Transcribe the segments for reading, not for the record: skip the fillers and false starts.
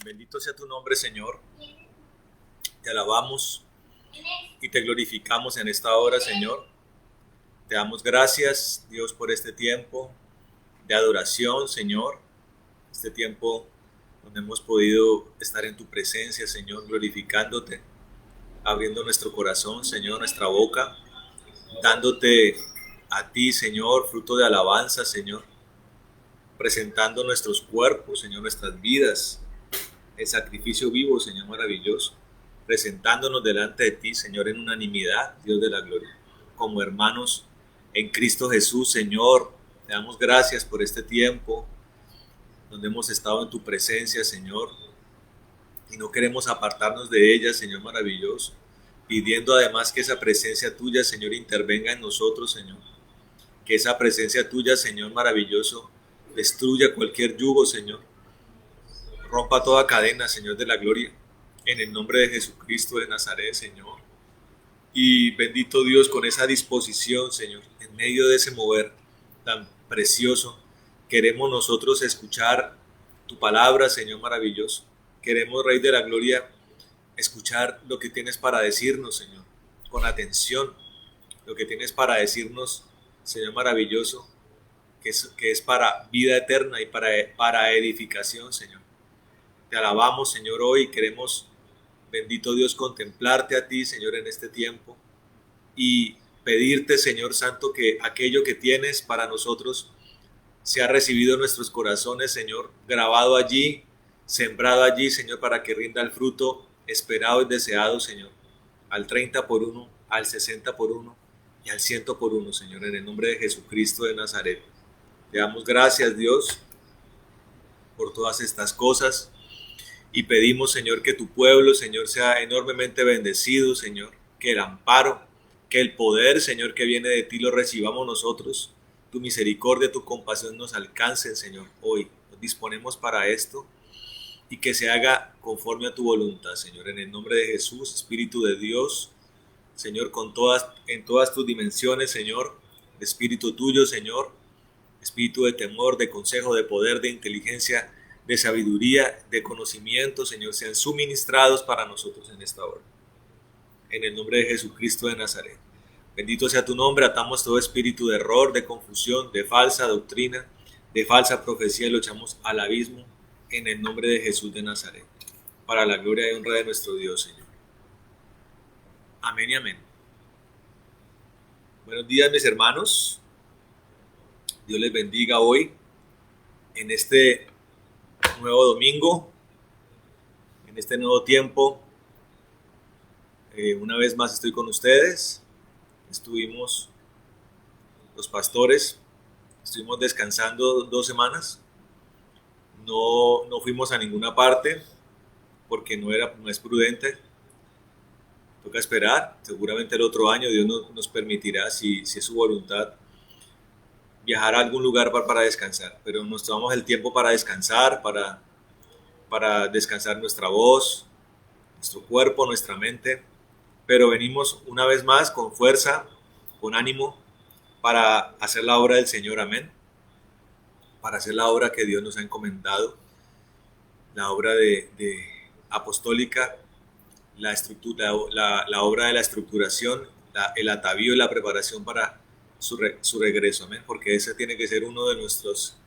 Bendito sea tu nombre, Señor. Te alabamos y te glorificamos en esta hora, Señor. Te damos gracias, Dios, por este tiempo de adoración, Señor. Este tiempo donde hemos podido estar en tu presencia, Señor, glorificándote, abriendo nuestro corazón, Señor, nuestra boca, dándote a ti, Señor, fruto de alabanza, Señor, presentando nuestros cuerpos, Señor, nuestras vidas, el sacrificio vivo, Señor maravilloso, presentándonos delante de ti, Señor, en unanimidad, Dios de la gloria, como hermanos en Cristo Jesús, Señor. Te damos gracias por este tiempo donde hemos estado en tu presencia, Señor, y no queremos apartarnos de ella, Señor maravilloso, pidiendo además que esa presencia tuya, Señor, intervenga en nosotros, Señor, que esa presencia tuya, Señor maravilloso, destruya cualquier yugo, Señor, rompa toda cadena, Señor de la gloria, en el nombre de Jesucristo de Nazaret, Señor. Y bendito Dios, con esa disposición, Señor, en medio de ese mover tan precioso, queremos nosotros escuchar tu palabra, Señor maravilloso. Queremos, Rey de la Gloria, escuchar lo que tienes para decirnos, Señor, con atención, lo que tienes para decirnos, Señor maravilloso, que es para vida eterna y para edificación, Señor. Te alabamos, Señor, hoy queremos, bendito Dios, contemplarte a ti, Señor, en este tiempo y pedirte, Señor Santo, que aquello que tienes para nosotros sea recibido en nuestros corazones, Señor, grabado allí, sembrado allí, Señor, para que rinda el fruto esperado y deseado, Señor, al 30 por uno, al 60 por uno y al 100 por uno, Señor, en el nombre de Jesucristo de Nazaret. Te damos gracias, Dios, por todas estas cosas. Y pedimos, Señor, que tu pueblo, Señor, sea enormemente bendecido, Señor, que el amparo, que el poder, Señor, que viene de ti lo recibamos nosotros. Tu misericordia, tu compasión nos alcancen, Señor, hoy. Nos disponemos para esto y que se haga conforme a tu voluntad, Señor. En el nombre de Jesús, Espíritu de Dios, Señor, en todas tus dimensiones, Señor, Espíritu tuyo, Señor, espíritu de temor, de consejo, de poder, de inteligencia, de sabiduría, de conocimiento, Señor, sean suministrados para nosotros en esta hora. En el nombre de Jesucristo de Nazaret. Bendito sea tu nombre, atamos todo espíritu de error, de confusión, de falsa doctrina, de falsa profecía y lo echamos al abismo en el nombre de Jesús de Nazaret. Para la gloria y honra de nuestro Dios, Señor. Amén y amén. Buenos días, mis hermanos. Dios les bendiga hoy en este nuevo domingo, en este nuevo tiempo. Una vez más estoy con ustedes. Estuvimos los pastores, estuvimos descansando 2 semanas. No fuimos a ninguna parte porque no es prudente. Toca esperar. Seguramente el otro año Dios nos permitirá, si es su voluntad, viajar a algún lugar para descansar. Pero nos tomamos el tiempo para descansar, para descansar nuestra voz, nuestro cuerpo, nuestra mente. Pero venimos una vez más con fuerza, con ánimo, para hacer la obra del Señor, amén. Para hacer la obra que Dios nos ha encomendado, la obra de apostólica, la obra de la estructuración, el atavío y la preparación para su regreso, amén. Porque ese tiene que ser uno de nuestras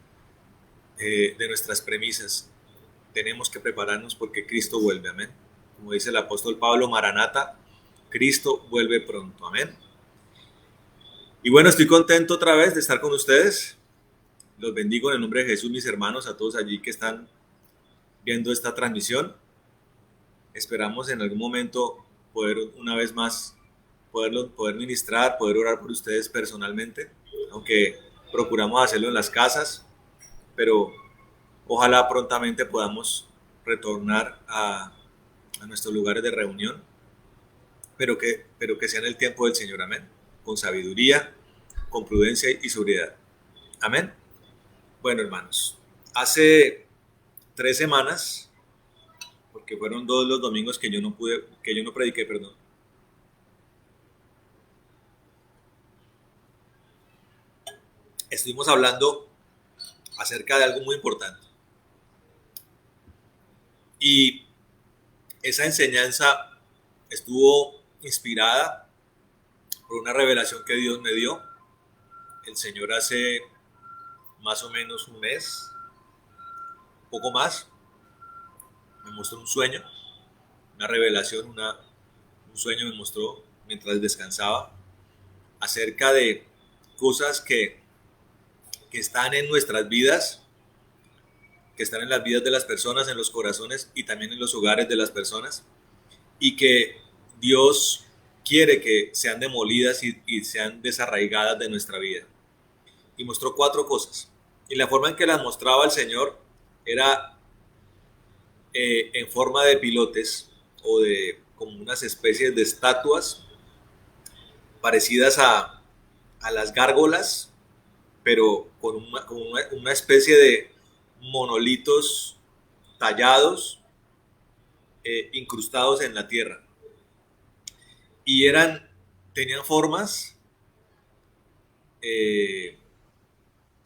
premisas. Tenemos que prepararnos porque Cristo vuelve, amén. Como dice el apóstol Pablo, Maranata, Cristo vuelve pronto, amén. Y bueno, estoy contento otra vez de estar con ustedes. Los bendigo en el nombre de Jesús, mis hermanos, a todos allí que están viendo esta transmisión. Esperamos en algún momento poder una vez más poder ministrar, poder orar por ustedes personalmente, aunque procuramos hacerlo en las casas, pero ojalá prontamente podamos retornar a nuestros lugares de reunión, pero que sea en el tiempo del Señor, amén, con sabiduría, con prudencia y sobriedad, amén. Bueno, hermanos, hace 3 semanas, porque fueron 2 los domingos que yo no prediqué, perdón. Estuvimos hablando acerca de algo muy importante. Y esa enseñanza estuvo inspirada por una revelación que Dios me dio. El Señor hace más o menos un mes, un poco más, me mostró un sueño, una revelación, un sueño me mostró mientras descansaba acerca de cosas que están en nuestras vidas, que están en las vidas de las personas, en los corazones y también en los hogares de las personas, y que Dios quiere que sean demolidas y sean desarraigadas de nuestra vida. Y mostró 4 cosas. Y la forma en que las mostraba el Señor era en forma de pilotes o de como unas especies de estatuas parecidas a las gárgolas, pero con una especie de monolitos tallados, incrustados en la tierra. Y tenían formas,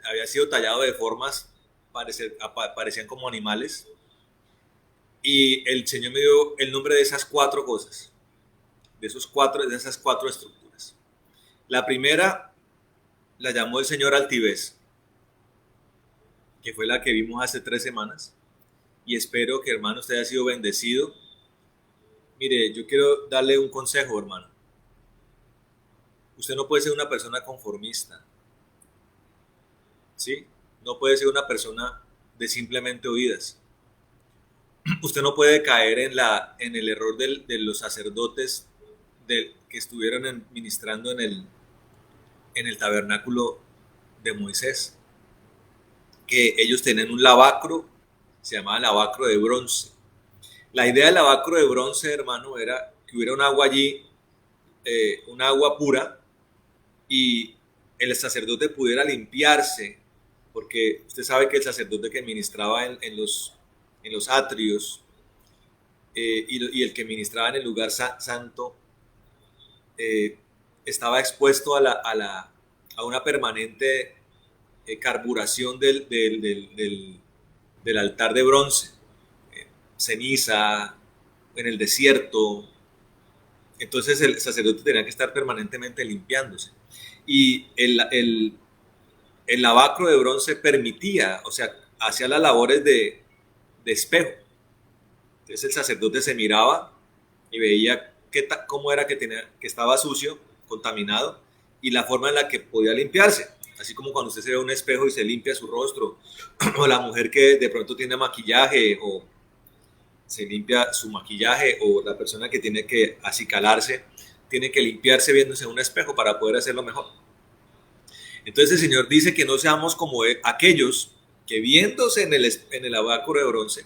había sido tallado de formas, parecían como animales. Y el Señor me dio el nombre de esas 4 cosas, de esas cuatro estructuras. La primera la llamó el Señor altivez, que fue la que vimos hace 3 semanas. Y espero que, hermano, usted haya sido bendecido. Mire, yo quiero darle un consejo, hermano. Usted no puede ser una persona conformista, ¿sí? No puede ser una persona de simplemente oídas. Usted no puede caer en el error de los sacerdotes que estuvieron ministrando en el tabernáculo de Moisés, que ellos tenían un lavacro, se llamaba lavacro de bronce. La idea del lavacro de bronce, hermano, era que hubiera un agua allí, un agua pura, y el sacerdote pudiera limpiarse, porque usted sabe que el sacerdote que ministraba en los atrios y el que ministraba en el lugar santo estaba expuesto a una permanente carburación del altar de bronce, ceniza, en el desierto. Entonces el sacerdote tenía que estar permanentemente limpiándose. Y el lavacro de bronce permitía, o sea, hacía las labores de espejo. Entonces el sacerdote se miraba y veía cómo era que estaba sucio, contaminado, y la forma en la que podía limpiarse. Así como cuando usted se ve a un espejo y se limpia su rostro, o la mujer que de pronto tiene maquillaje o se limpia su maquillaje, o la persona que tiene que acicalarse tiene que limpiarse viéndose en un espejo para poder hacerlo mejor. Entonces el Señor dice que no seamos como aquellos que viéndose en el lavacro de bronce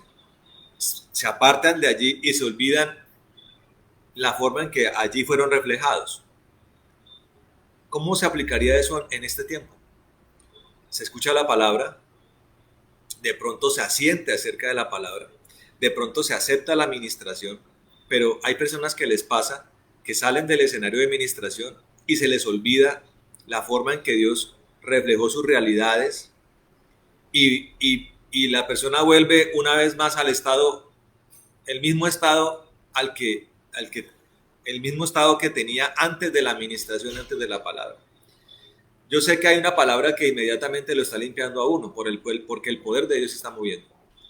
se apartan de allí y se olvidan la forma en que allí fueron reflejados. ¿Cómo se aplicaría eso en este tiempo? Se escucha la palabra, de pronto se asiente acerca de la palabra, de pronto se acepta la administración, pero hay personas que les pasa que salen del escenario de administración y se les olvida la forma en que Dios reflejó sus realidades y la persona vuelve una vez más al estado, el mismo estado el mismo estado que tenía antes de la administración, antes de la palabra. Yo sé que hay una palabra que inmediatamente lo está limpiando a uno, porque el poder de Dios se está moviendo.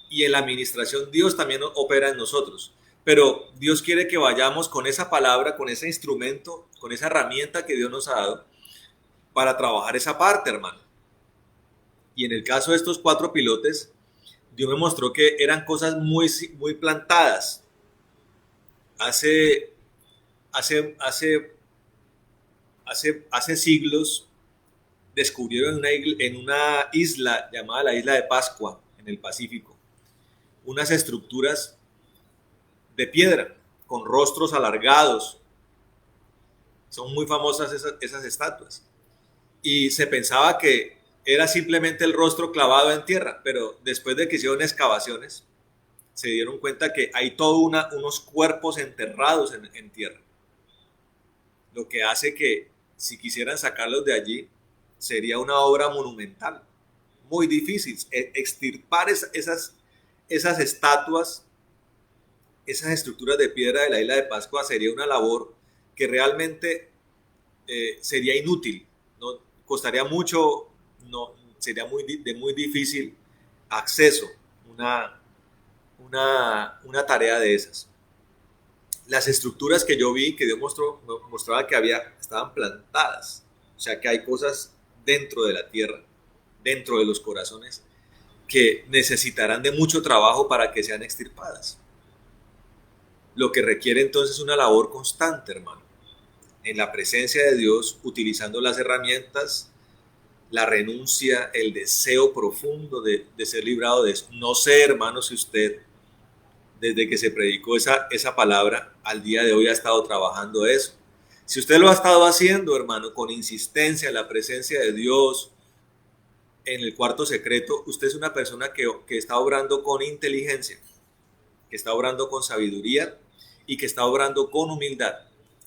Y en la administración Dios también opera en nosotros. Pero Dios quiere que vayamos con esa palabra, con ese instrumento, con esa herramienta que Dios nos ha dado para trabajar esa parte, hermano. Y en el caso de estos 4 pilotes, Dios me mostró que eran cosas muy, muy plantadas. Hace siglos descubrieron en una isla llamada la isla de Pascua, en el Pacífico, unas estructuras de piedra con rostros alargados. Son muy famosas esas estatuas. Y se pensaba que era simplemente el rostro clavado en tierra, pero después de que hicieron excavaciones, se dieron cuenta que hay todos unos cuerpos enterrados en tierra. Lo que hace que, si quisieran sacarlos de allí, sería una obra monumental. Muy difícil extirpar esas estatuas esas estructuras de piedra de la isla de Pascua sería una labor que realmente sería inútil, ¿no? Costaría mucho, no, sería de muy difícil acceso una tarea de esas. Las estructuras que yo vi, que Dios mostraba que estaban plantadas, o sea que hay cosas dentro de la tierra, dentro de los corazones, que necesitarán de mucho trabajo para que sean extirpadas. Lo que requiere entonces una labor constante, hermano, en la presencia de Dios, utilizando las herramientas, la renuncia, el deseo profundo de ser librado de eso. No sé, hermano, si usted, desde que se predicó esa palabra, al día de hoy ha estado trabajando eso. Si usted lo ha estado haciendo, hermano, con insistencia en la presencia de Dios, en el cuarto secreto, usted es una persona que está obrando con inteligencia, que está obrando con sabiduría y que está obrando con humildad.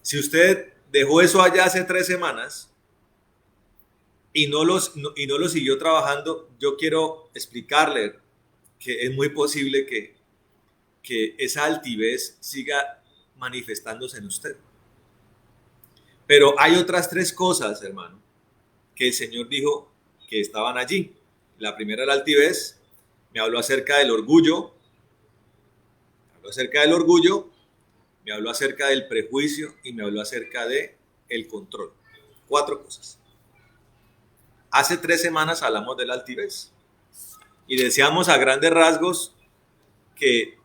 Si usted dejó eso allá hace 3 semanas y no lo siguió trabajando, yo quiero explicarle que es muy posible que esa altivez siga manifestándose en usted. Pero hay otras 3 cosas, hermano, que el Señor dijo que estaban allí. La primera, la altivez. Me habló acerca del orgullo. Me habló acerca del prejuicio y me habló acerca de el control. 4 cosas. Hace 3 semanas hablamos de la altivez y decíamos a grandes rasgos que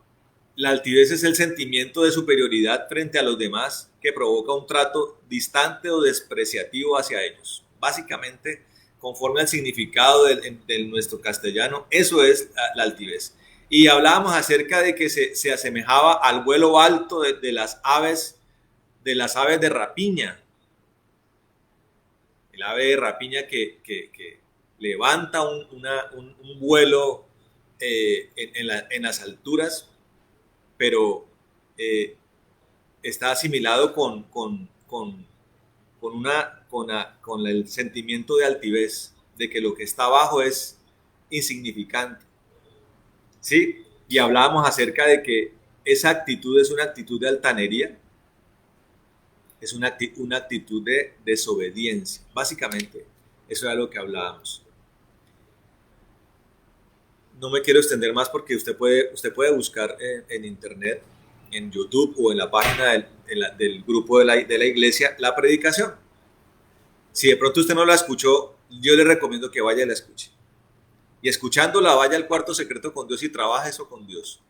la altivez es el sentimiento de superioridad frente a los demás que provoca un trato distante o despreciativo hacia ellos. Básicamente, conforme al significado de nuestro castellano, eso es la altivez. Y hablábamos acerca de que se asemejaba al vuelo alto de las aves de rapiña. El ave de rapiña que levanta un vuelo en las alturas, pero está asimilado con el sentimiento de altivez, de que lo que está abajo es insignificante. ¿Sí? Y hablábamos acerca de que esa actitud es una actitud de altanería, es una actitud de desobediencia. Básicamente, eso era lo que hablábamos. No me quiero extender más porque usted puede buscar en internet, en YouTube o en la página del grupo de la iglesia, la predicación. Si de pronto usted no la escuchó, yo le recomiendo que vaya y la escuche. Y escuchándola, vaya al cuarto secreto con Dios y trabaje eso con Dios.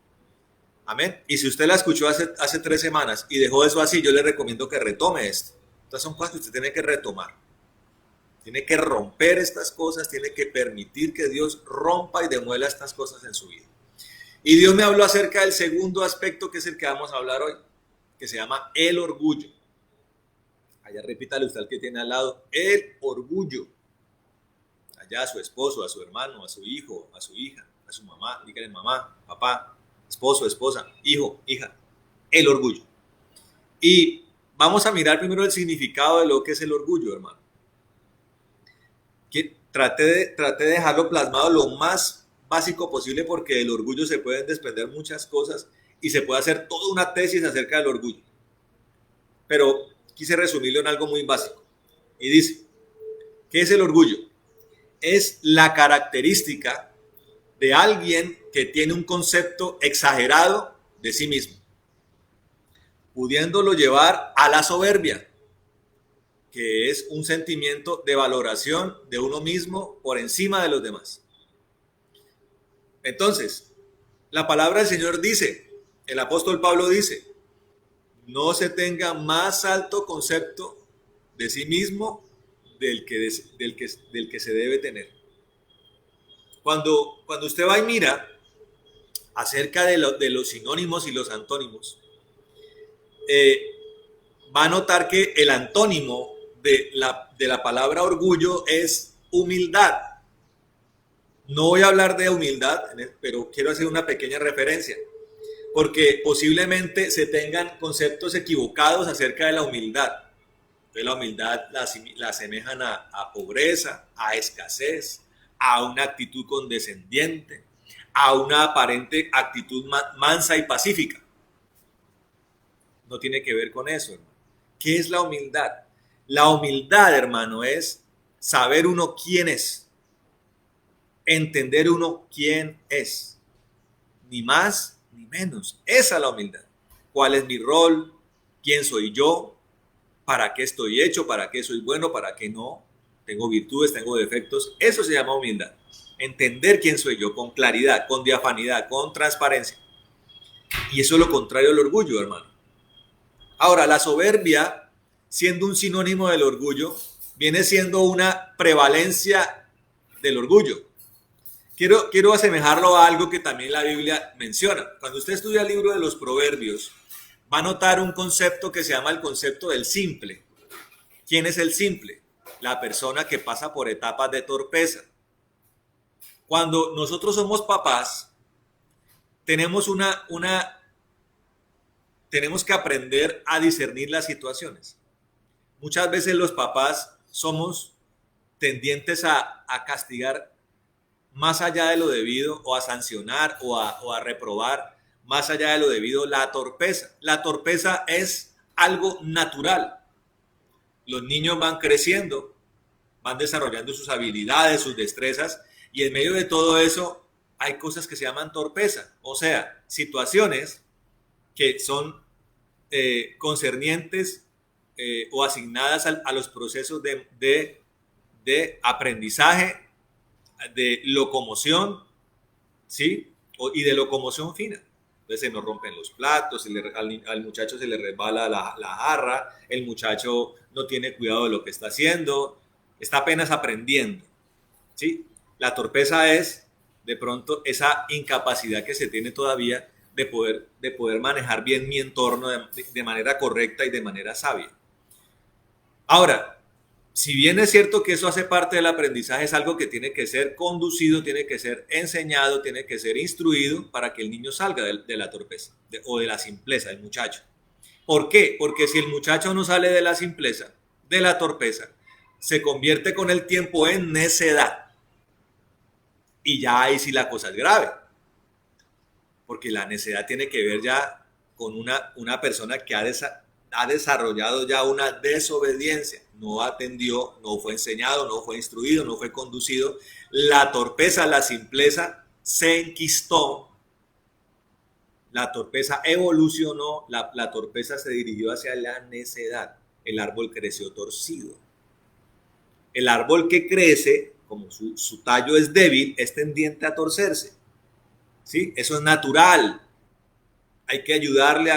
Amén. Y si usted la escuchó hace 3 semanas y dejó eso así, yo le recomiendo que retome esto. Estas son cosas que usted tiene que retomar. Tiene que romper estas cosas, tiene que permitir que Dios rompa y demuela estas cosas en su vida. Y Dios me habló acerca del segundo aspecto, que es el que vamos a hablar hoy, que se llama el orgullo. Allá repítale usted al que tiene al lado, el orgullo. Allá a su esposo, a su hermano, a su hijo, a su hija, a su mamá, díganle mamá, papá, esposo, esposa, hijo, hija, el orgullo. Y vamos a mirar primero el significado de lo que es el orgullo, hermano. Traté de dejarlo plasmado lo más básico posible, porque del orgullo se pueden desprender muchas cosas y se puede hacer toda una tesis acerca del orgullo. Pero quise resumirlo en algo muy básico. Y dice, ¿qué es el orgullo? Es la característica de alguien que tiene un concepto exagerado de sí mismo, pudiéndolo llevar a la soberbia, que es un sentimiento de valoración de uno mismo por encima de los demás. Entonces, la palabra del Señor dice, el apóstol Pablo dice, no se tenga más alto concepto de sí mismo del que se debe tener. Cuando usted va y mira acerca de los sinónimos y los antónimos, va a notar que el antónimo de la palabra orgullo es humildad. No voy a hablar de humildad, pero quiero hacer una pequeña referencia, porque posiblemente se tengan conceptos equivocados acerca de la humildad. Entonces la humildad la asemejan a pobreza, a escasez, a una actitud condescendiente, a una aparente actitud mansa y pacífica. no tiene que ver con eso, hermano. ¿Qué es la humildad? La humildad, hermano, es saber uno quién es, entender uno quién es, ni más ni menos. Esa es la humildad. ¿Cuál es mi rol? ¿Quién soy yo? ¿Para qué estoy hecho? ¿Para qué soy bueno? ¿Para qué no? Tengo virtudes, tengo defectos. Eso se llama humildad. Entender quién soy yo con claridad, con diafanidad, con transparencia. Y eso es lo contrario al orgullo, hermano. Ahora, la soberbia, siendo un sinónimo del orgullo, viene siendo una prevalencia del orgullo. Quiero asemejarlo a algo que también la Biblia menciona. Cuando usted estudia el libro de los Proverbios, va a notar un concepto que se llama el concepto del simple. ¿Quién es el simple? La persona que pasa por etapas de torpeza. Cuando nosotros somos papás, tenemos tenemos que aprender a discernir las situaciones. Muchas veces los papás somos tendientes a castigar más allá de lo debido, o a sancionar o a reprobar más allá de lo debido la torpeza. La torpeza es algo natural. Los niños van creciendo, van desarrollando sus habilidades, sus destrezas, y en medio de todo eso hay cosas que se llaman torpeza, o sea, situaciones que son concernientes o asignadas a los procesos de aprendizaje, de locomoción, ¿sí? Y de locomoción fina. Entonces se nos rompen los platos, al muchacho se le resbala la jarra, el muchacho no tiene cuidado de lo que está haciendo, está apenas aprendiendo, ¿sí? La torpeza es, de pronto, esa incapacidad que se tiene todavía de poder manejar bien mi entorno de manera correcta y de manera sabia. Ahora, si bien es cierto que eso hace parte del aprendizaje, es algo que tiene que ser conducido, tiene que ser enseñado, tiene que ser instruido para que el niño salga de la torpeza o de la simpleza del muchacho. ¿Por qué? Porque si el muchacho no sale de la simpleza, de la torpeza, se convierte con el tiempo en necedad. Y ya ahí sí la cosa es grave. Porque la necedad tiene que ver ya con una persona que ha desarrollado ya una desobediencia, no atendió, no fue enseñado, no fue instruido, no fue conducido. La torpeza, la simpleza se enquistó, la torpeza evolucionó, la torpeza se dirigió hacia la necedad. El árbol creció torcido. El árbol que crece, como su tallo es débil, es tendiente a torcerse. ¿Sí? Eso es natural. Hay que ayudarle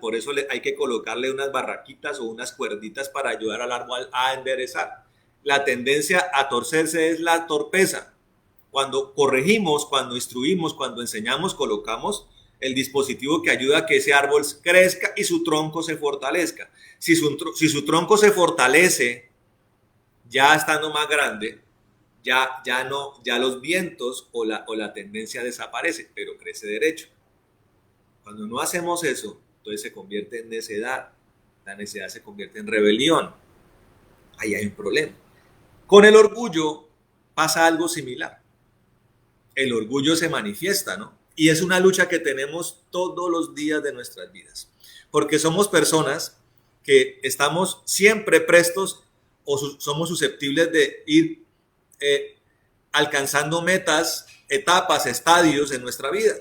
por eso hay que colocarle unas barraquitas o unas cuerditas para ayudar al árbol a enderezar. La tendencia a torcerse es la torpeza. Cuando corregimos, cuando instruimos, cuando enseñamos, colocamos el dispositivo que ayuda a que ese árbol crezca y su tronco se fortalezca. Si su tronco se fortalece, ya estando más grande, ya los vientos o la tendencia desaparece, pero crece derecho. Cuando no hacemos eso, entonces se convierte en necedad. La necedad se convierte en rebelión. Ahí hay un problema. Con el orgullo pasa algo similar. El orgullo se manifiesta, ¿no? Y es una lucha que tenemos todos los días de nuestras vidas. Porque somos personas que estamos siempre prestos o somos susceptibles de ir alcanzando metas, etapas, estadios en nuestra vida.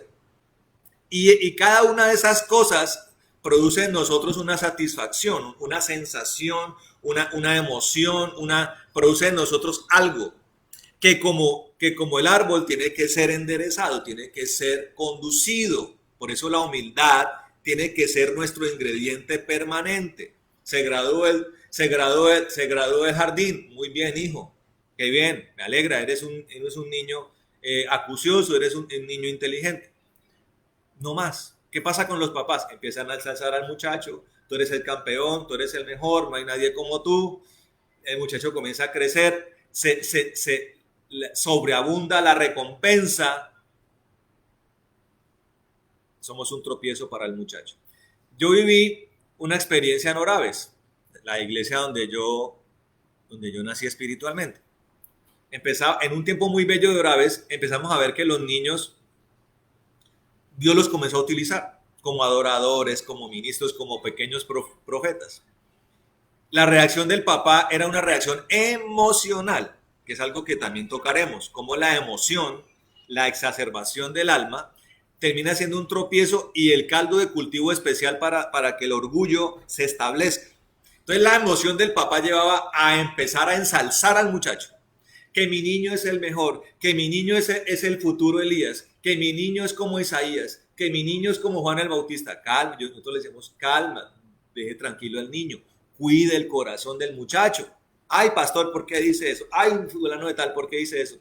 Y cada una de esas cosas produce en nosotros una satisfacción, una sensación, una emoción, produce en nosotros algo que como el árbol tiene que ser enderezado, tiene que ser conducido. Por eso la humildad tiene que ser nuestro ingrediente permanente. Se graduó del jardín. Muy bien, hijo. Qué bien, me alegra. Eres un niño acucioso, eres un niño inteligente. No más. ¿Qué pasa con los papás? Empiezan a alzar al muchacho. Tú eres el campeón, tú eres el mejor, no hay nadie como tú. El muchacho comienza a crecer, se sobreabunda la recompensa. Somos un tropiezo para el muchacho. Yo viví una experiencia en Oraves, la iglesia donde yo nací espiritualmente. En un tiempo muy bello de Oraves, empezamos a ver que los niños, Dios los comenzó a utilizar. como adoradores, como ministros, como pequeños profetas. La reacción del papá era una reacción emocional, que es algo que también tocaremos, como la emoción, la exacerbación del alma, termina siendo un tropiezo y el caldo de cultivo especial para que el orgullo se establezca. Entonces la emoción del papá llevaba a empezar a ensalzar al muchacho, que mi niño es el mejor, que mi niño es el futuro Elías, que mi niño es como Isaías, que mi niño es como Juan el Bautista. Calma, nosotros le decimos calma, deje tranquilo al niño, cuide el corazón del muchacho. Ay, pastor, ¿por qué dice eso? Ay, un fulano de tal, ¿por qué dice eso?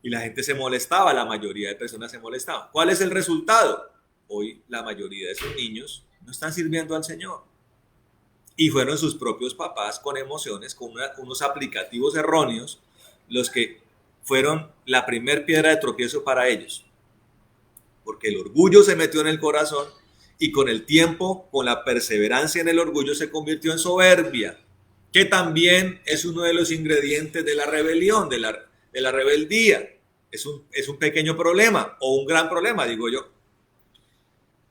Y la gente se molestaba, la mayoría de personas se molestaban. ¿Cuál es el resultado? Hoy la mayoría de esos niños no están sirviendo al Señor. Y fueron sus propios papás con emociones, con unos aplicativos erróneos, los que fueron la primer piedra de tropiezo para ellos. Porque el orgullo se metió en el corazón y con el tiempo, con la perseverancia en el orgullo, se convirtió en soberbia, que también es uno de los ingredientes de la rebelión, de la rebeldía. Es un pequeño problema o un gran problema, digo yo.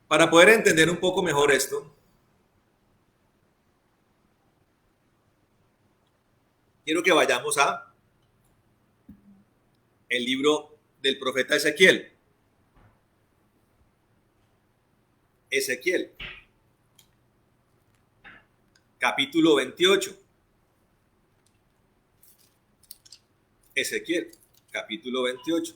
Para poder entender un poco mejor esto, quiero que vayamos a el libro del profeta Ezequiel. Ezequiel, capítulo 28. Ezequiel, capítulo 28.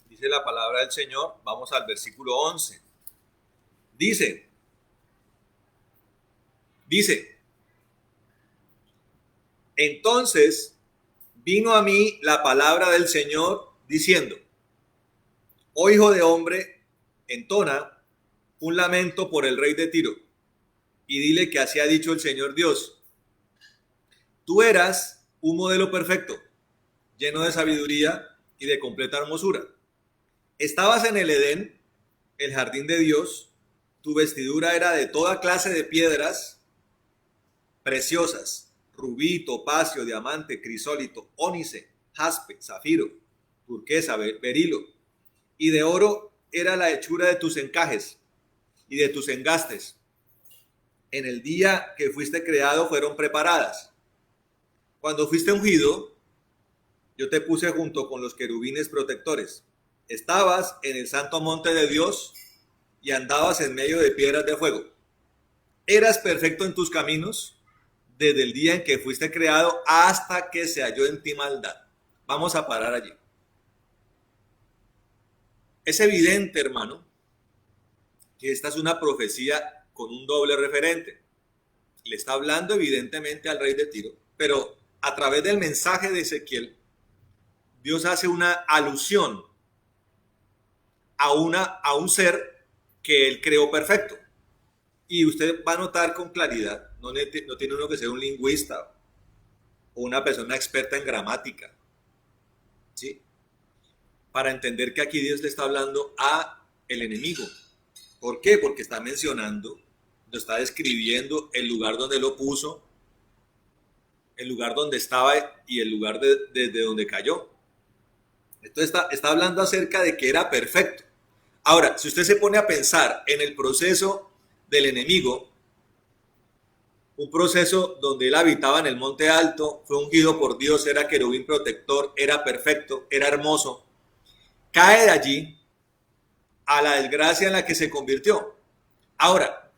Dice la palabra del Señor, vamos al versículo 11. Dice, entonces vino a mí la palabra del Señor diciendo, oh hijo de hombre, entona un lamento por el rey de Tiro y dile que así ha dicho el Señor Dios. Tú eras un modelo perfecto, lleno de sabiduría y de completa hermosura. Estabas en el Edén, el jardín de Dios, tu vestidura era de toda clase de piedras preciosas, rubí, topacio, diamante, crisólito, ónice, jaspe, zafiro, turquesa, berilo, y de oro era la hechura de tus encajes y de tus engastes. En el día que fuiste creado fueron preparadas. Cuando fuiste ungido, yo te puse junto con los querubines protectores. Estabas en el santo monte de Dios y andabas en medio de piedras de fuego. Eras perfecto en tus caminos desde el día en que fuiste creado hasta que se halló en ti maldad. Vamos a parar allí. Es evidente, hermano, que esta es una profecía con un doble referente. Le está hablando evidentemente al rey de Tiro, pero a través del mensaje de Ezequiel, Dios hace una alusión a un ser que él creó perfecto. Y usted va a notar con claridad, no tiene uno que ser un lingüista o una persona experta en gramática, ¿sí? Para entender que aquí Dios le está hablando a el enemigo. ¿Por qué? Porque está mencionando, lo está describiendo el lugar donde lo puso, el lugar donde estaba y el lugar desde donde cayó. Entonces está hablando acerca de que era perfecto. Ahora, si usted se pone a pensar en el proceso del enemigo, un proceso donde él habitaba en el monte alto, fue ungido por Dios, era querubín protector, era perfecto, era hermoso, cae de allí a la desgracia en la que se convirtió. Ahora,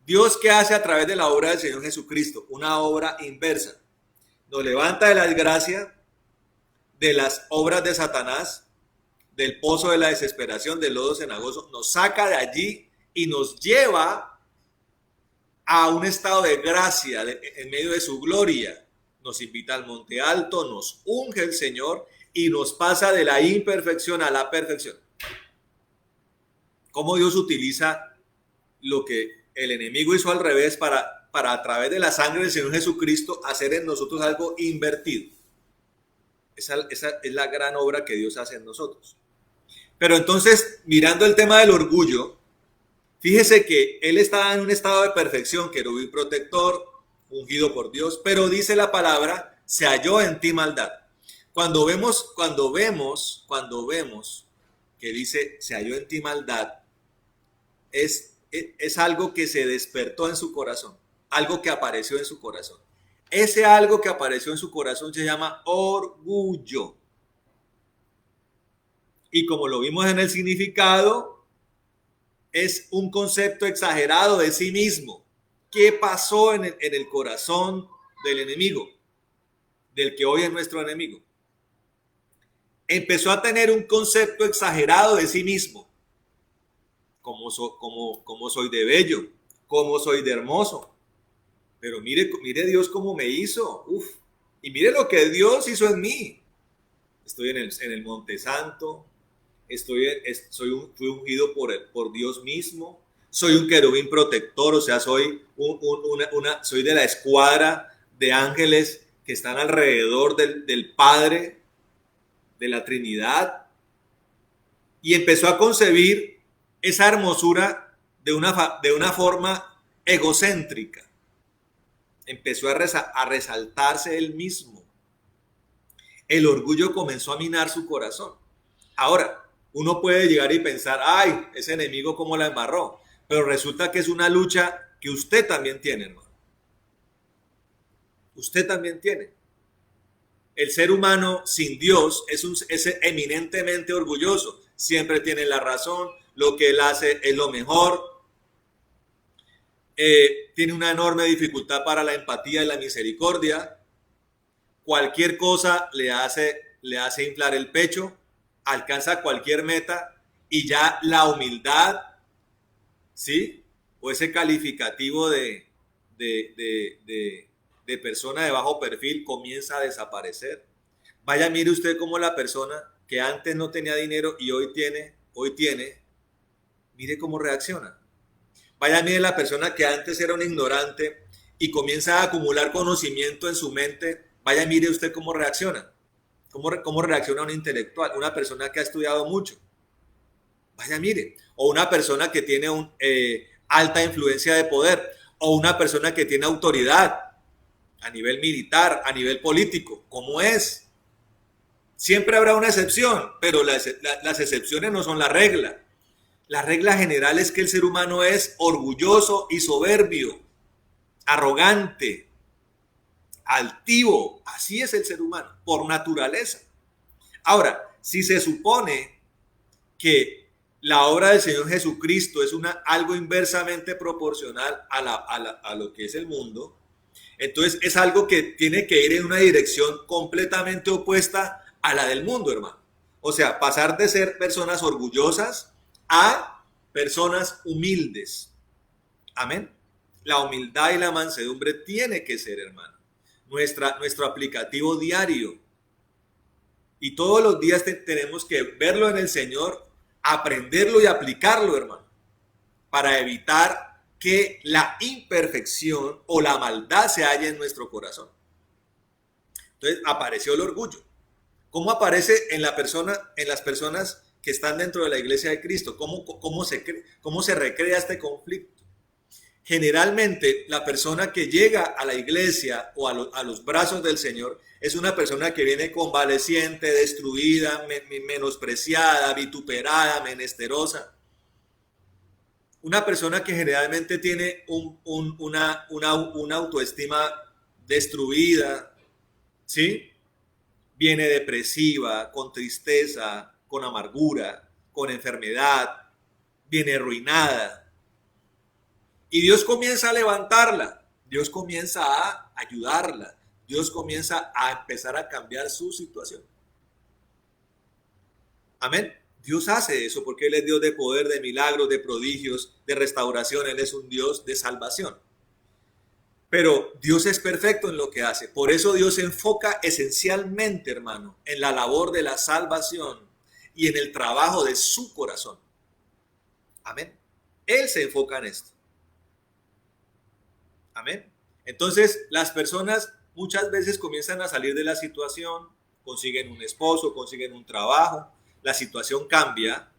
Dios, ¿qué hace a través de la obra del Señor Jesucristo? Una obra inversa. Nos levanta de la desgracia, de las obras de Satanás, del pozo de la desesperación, del lodo cenagoso, nos saca de allí y nos lleva a un estado de gracia en medio de su gloria. Nos invita al monte alto, nos unge el Señor y nos pasa de la imperfección a la perfección. ¿Cómo Dios utiliza lo que el enemigo hizo al revés para a través de la sangre del Señor Jesucristo hacer en nosotros algo invertido? Esa es la gran obra que Dios hace en nosotros. Pero entonces, mirando el tema del orgullo, fíjese que él estaba en un estado de perfección, querubín protector, ungido por Dios, pero dice la palabra, se halló en ti maldad. Cuando vemos que dice, se halló en ti maldad, es algo que se despertó en su corazón, algo que apareció en su corazón. Ese algo que apareció en su corazón se llama orgullo. Y como lo vimos en el significado, es un concepto exagerado de sí mismo. ¿Qué pasó en el corazón del enemigo? Del que hoy es nuestro enemigo. Empezó a tener un concepto exagerado de sí mismo. Cómo soy de bello, cómo soy de hermoso. Pero mire Dios cómo me hizo. Uf. Y mire lo que Dios hizo en mí. Estoy en el Monte Santo. Fui ungido por Dios mismo. Soy un querubín protector, o sea, soy de la escuadra de ángeles que están alrededor del Padre, de la Trinidad. Y empezó a concebir esa hermosura de una forma egocéntrica. Empezó a resaltarse él mismo. El orgullo comenzó a minar su corazón. Ahora, uno puede llegar y pensar, ay, ese enemigo cómo la embarró. Pero resulta que es una lucha que usted también tiene, hermano. Usted también tiene. El ser humano sin Dios es eminentemente orgulloso. Siempre tiene la razón, lo que él hace es lo mejor. Tiene una enorme dificultad para la empatía y la misericordia. Cualquier cosa le hace inflar el pecho, alcanza cualquier meta y ya la humildad, ¿sí? O ese calificativo de persona de bajo perfil comienza a desaparecer. Vaya, mire usted cómo la persona que antes no tenía dinero y hoy tiene, mire cómo reacciona. Vaya, mire la persona que antes era un ignorante y comienza a acumular conocimiento en su mente. Vaya, mire usted cómo reacciona. ¿Cómo reacciona un intelectual? Una persona que ha estudiado mucho. Vaya, mire. O una persona que tiene alta influencia de poder. O una persona que tiene autoridad a nivel militar, a nivel político. ¿Cómo es? Siempre habrá una excepción, pero las excepciones no son la regla. La regla general es que el ser humano es orgulloso y soberbio, arrogante, altivo. Así es el ser humano, por naturaleza. Ahora, si se supone que la obra del Señor Jesucristo es algo inversamente proporcional a lo que es el mundo, entonces es algo que tiene que ir en una dirección completamente opuesta a la del mundo, hermano. O sea, pasar de ser personas orgullosas a personas humildes. Amén. La humildad y la mansedumbre tiene que ser, hermano, nuestro aplicativo diario. Y todos los días tenemos que verlo en el Señor, aprenderlo y aplicarlo, hermano, para evitar que la imperfección o la maldad se halle en nuestro corazón. Entonces apareció el orgullo. ¿Cómo aparece en las personas que están dentro de la iglesia de Cristo? ¿Cómo se recrea este conflicto? Generalmente la persona que llega a la iglesia o a los brazos del Señor es una persona que viene convaleciente, destruida, menospreciada, vituperada, menesterosa. Una persona que generalmente tiene una autoestima destruida, ¿sí? Viene depresiva, con tristeza, con amargura, con enfermedad, viene arruinada. Y Dios comienza a levantarla, Dios comienza a ayudarla, Dios comienza a empezar a cambiar su situación. Amén. Dios hace eso porque Él es Dios de poder, de milagros, de prodigios, de restauración. Él es un Dios de salvación. Pero Dios es perfecto en lo que hace. Por eso Dios se enfoca esencialmente, hermano, en la labor de la salvación y en el trabajo de su corazón. Amén. Él se enfoca en esto. Amén. Entonces, las personas muchas veces comienzan a salir de la situación, consiguen un esposo, consiguen un trabajo, la situación cambia,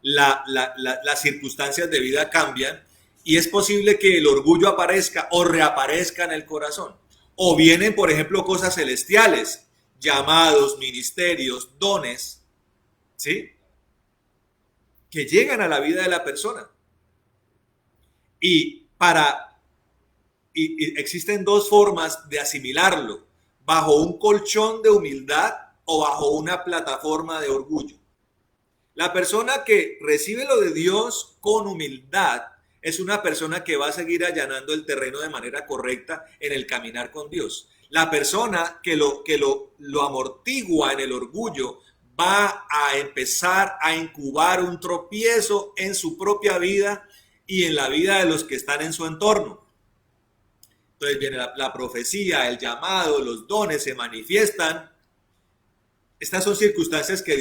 las circunstancias de vida cambian Y es posible que el orgullo aparezca o reaparezca en el corazón. O vienen, por ejemplo, cosas celestiales, llamados, ministerios, dones, ¿sí? Que llegan a la vida de la persona. Y existen dos formas de asimilarlo: bajo un colchón de humildad o bajo una plataforma de orgullo. La persona que recibe lo de Dios con humildad es una persona que va a seguir allanando el terreno de manera correcta en el caminar con Dios. La persona que lo amortigua en el orgullo va a empezar a incubar un tropiezo en su propia vida y en la vida de los que están en su entorno. Entonces viene la profecía, el llamado, los dones se manifiestan. Estas son circunstancias que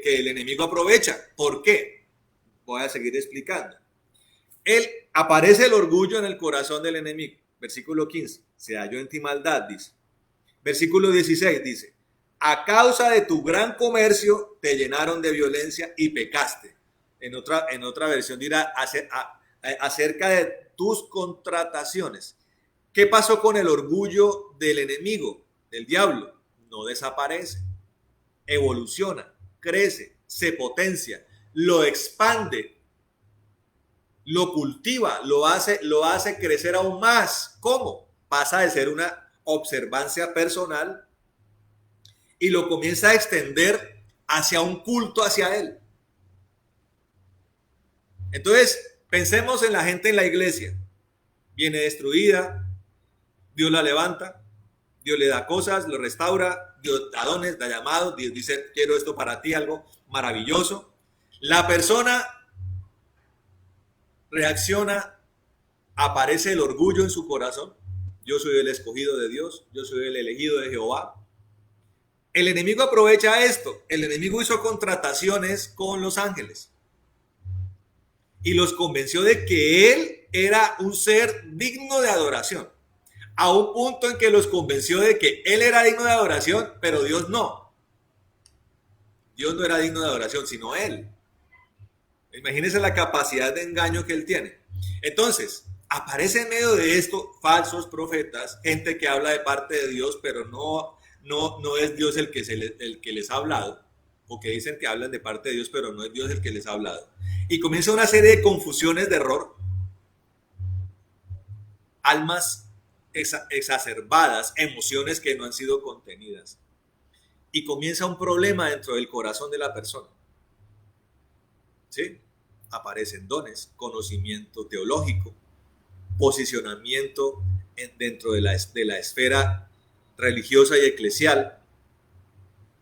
el enemigo aprovecha. ¿Por qué? Voy a seguir explicando. Aparece el orgullo en el corazón del enemigo. Versículo 15. Se halló en ti maldad, dice. Versículo 16 dice: a causa de tu gran comercio te llenaron de violencia y pecaste. En otra versión dirá acerca de tus contrataciones. ¿Qué pasó con el orgullo del enemigo, del diablo? No desaparece. Evoluciona, crece, se potencia, lo expande, lo cultiva, lo hace crecer aún más. ¿Cómo? Pasa de ser una observancia personal y lo comienza a extender hacia un culto hacia él. Entonces, pensemos en la gente en la iglesia. Viene destruida, Dios la levanta, Dios le da cosas, lo restaura, Dios da dones, da llamados, Dios dice: quiero esto para ti, algo maravilloso. La persona reacciona, aparece el orgullo en su corazón. Yo soy el escogido de Dios, yo soy el elegido de Jehová. El enemigo aprovecha esto. El enemigo hizo contrataciones con los ángeles y los convenció de que él era un ser digno de adoración, a un punto en que los convenció de que él era digno de adoración, pero Dios no. Dios no era digno de adoración, sino él. Imagínense la capacidad de engaño que él tiene. Entonces, aparece en medio de esto falsos profetas, gente que habla de parte de Dios, pero no es Dios el que les ha hablado, o que dicen que hablan de parte de Dios, pero no es Dios el que les ha hablado. Y comienza una serie de confusiones de error, almas exacerbadas, emociones que no han sido contenidas. Y comienza un problema dentro del corazón de la persona. ¿Sí? Aparecen dones, conocimiento teológico, posicionamiento dentro de la esfera religiosa y eclesial.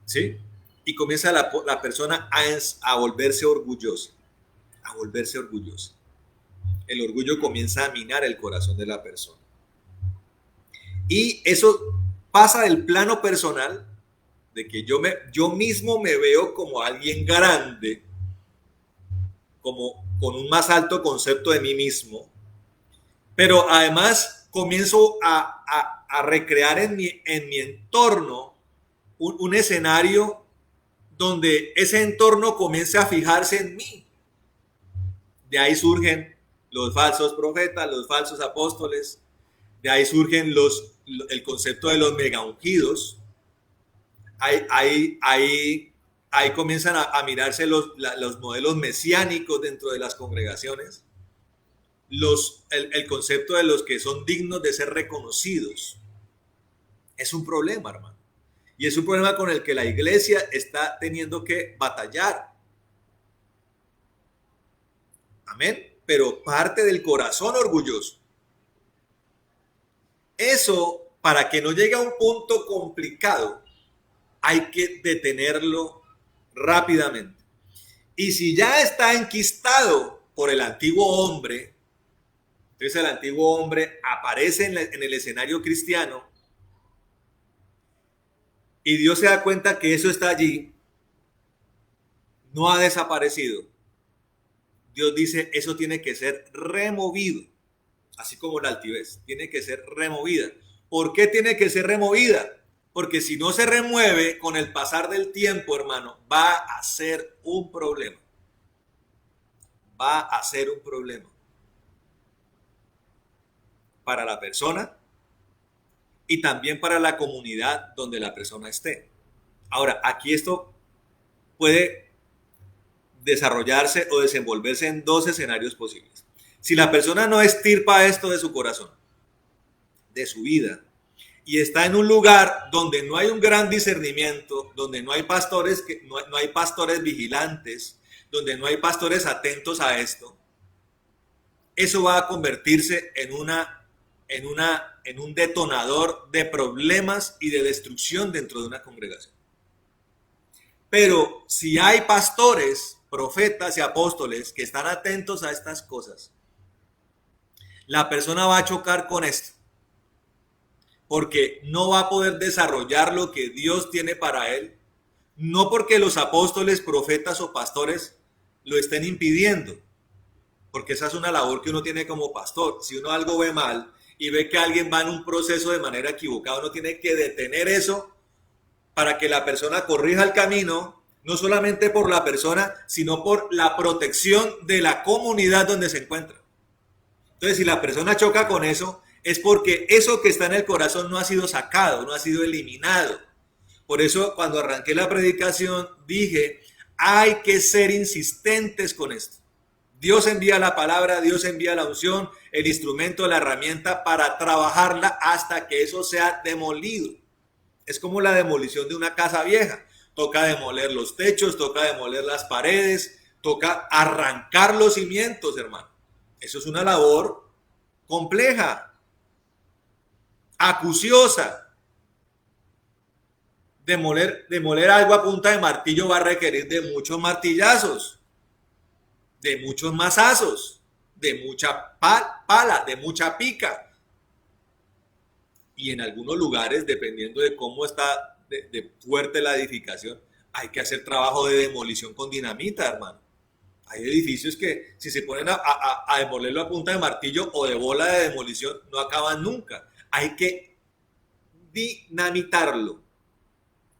¿Sí? Y comienza la persona a volverse orgullosa. A volverse orgullosa. El orgullo comienza a minar el corazón de la persona. Y eso pasa del plano personal, de que yo mismo me veo como alguien grande, como con un más alto concepto de mí mismo, pero además comienzo a recrear en mi entorno un escenario donde ese entorno comience a fijarse en mí. De ahí surgen los falsos profetas, los falsos apóstoles, de ahí surgen el concepto de los mega ungidos. Ahí comienzan a mirarse los modelos mesiánicos dentro de las congregaciones, el concepto de los que son dignos de ser reconocidos. Es un problema, hermano. Y es un problema con el que la iglesia está teniendo que batallar. Amén. Pero parte del corazón orgulloso. Eso, para que no llegue a un punto complicado, hay que detenerlo rápidamente. Y si ya está enquistado por el antiguo hombre, entonces el antiguo hombre aparece en el escenario cristiano y Dios se da cuenta que eso está allí, no ha desaparecido. Dios dice: eso tiene que ser removido, así como la altivez, tiene que ser removida. ¿Por qué tiene que ser removida? Porque si no se remueve con el pasar del tiempo, hermano, va a ser un problema. Va a ser un problema. para la persona y también para la comunidad donde la persona esté. Ahora, aquí esto puede desarrollarse o desenvolverse en dos escenarios posibles. Si la persona no extirpa esto de su corazón, de su vida, y está en un lugar donde no hay un gran discernimiento, donde no hay pastores, no hay pastores vigilantes, donde no hay pastores atentos a esto, eso va a convertirse en un detonador de problemas y de destrucción dentro de una congregación. Pero si hay pastores, profetas y apóstoles que están atentos a estas cosas, la persona va a chocar con esto, porque no va a poder desarrollar lo que Dios tiene para él, no porque los apóstoles, profetas o pastores lo estén impidiendo, porque esa es una labor que uno tiene como pastor. Si uno algo ve mal y ve que alguien va en un proceso de manera equivocada, uno tiene que detener eso para que la persona corrija el camino, no solamente por la persona, sino por la protección de la comunidad donde se encuentra. Entonces, si la persona choca con eso, es porque eso que está en el corazón no ha sido sacado, no ha sido eliminado. Por eso, cuando arranqué la predicación, dije, hay que ser insistentes con esto. Dios envía la palabra, Dios envía la unción, el instrumento, la herramienta para trabajarla hasta que eso sea demolido. Es como la demolición de una casa vieja. Toca demoler los techos, toca demoler las paredes, toca arrancar los cimientos, hermano. Eso es una labor compleja, acuciosa. Demoler algo a punta de martillo va a requerir de muchos martillazos, de muchos mazazos, de mucha pala, de mucha pica. Y en algunos lugares, dependiendo de cómo está de fuerte la edificación, hay que hacer trabajo de demolición con dinamita, hermano. Hay edificios que si se ponen a demolerlo a punta de martillo o de bola de demolición, no acaban nunca. Hay que dinamitarlo,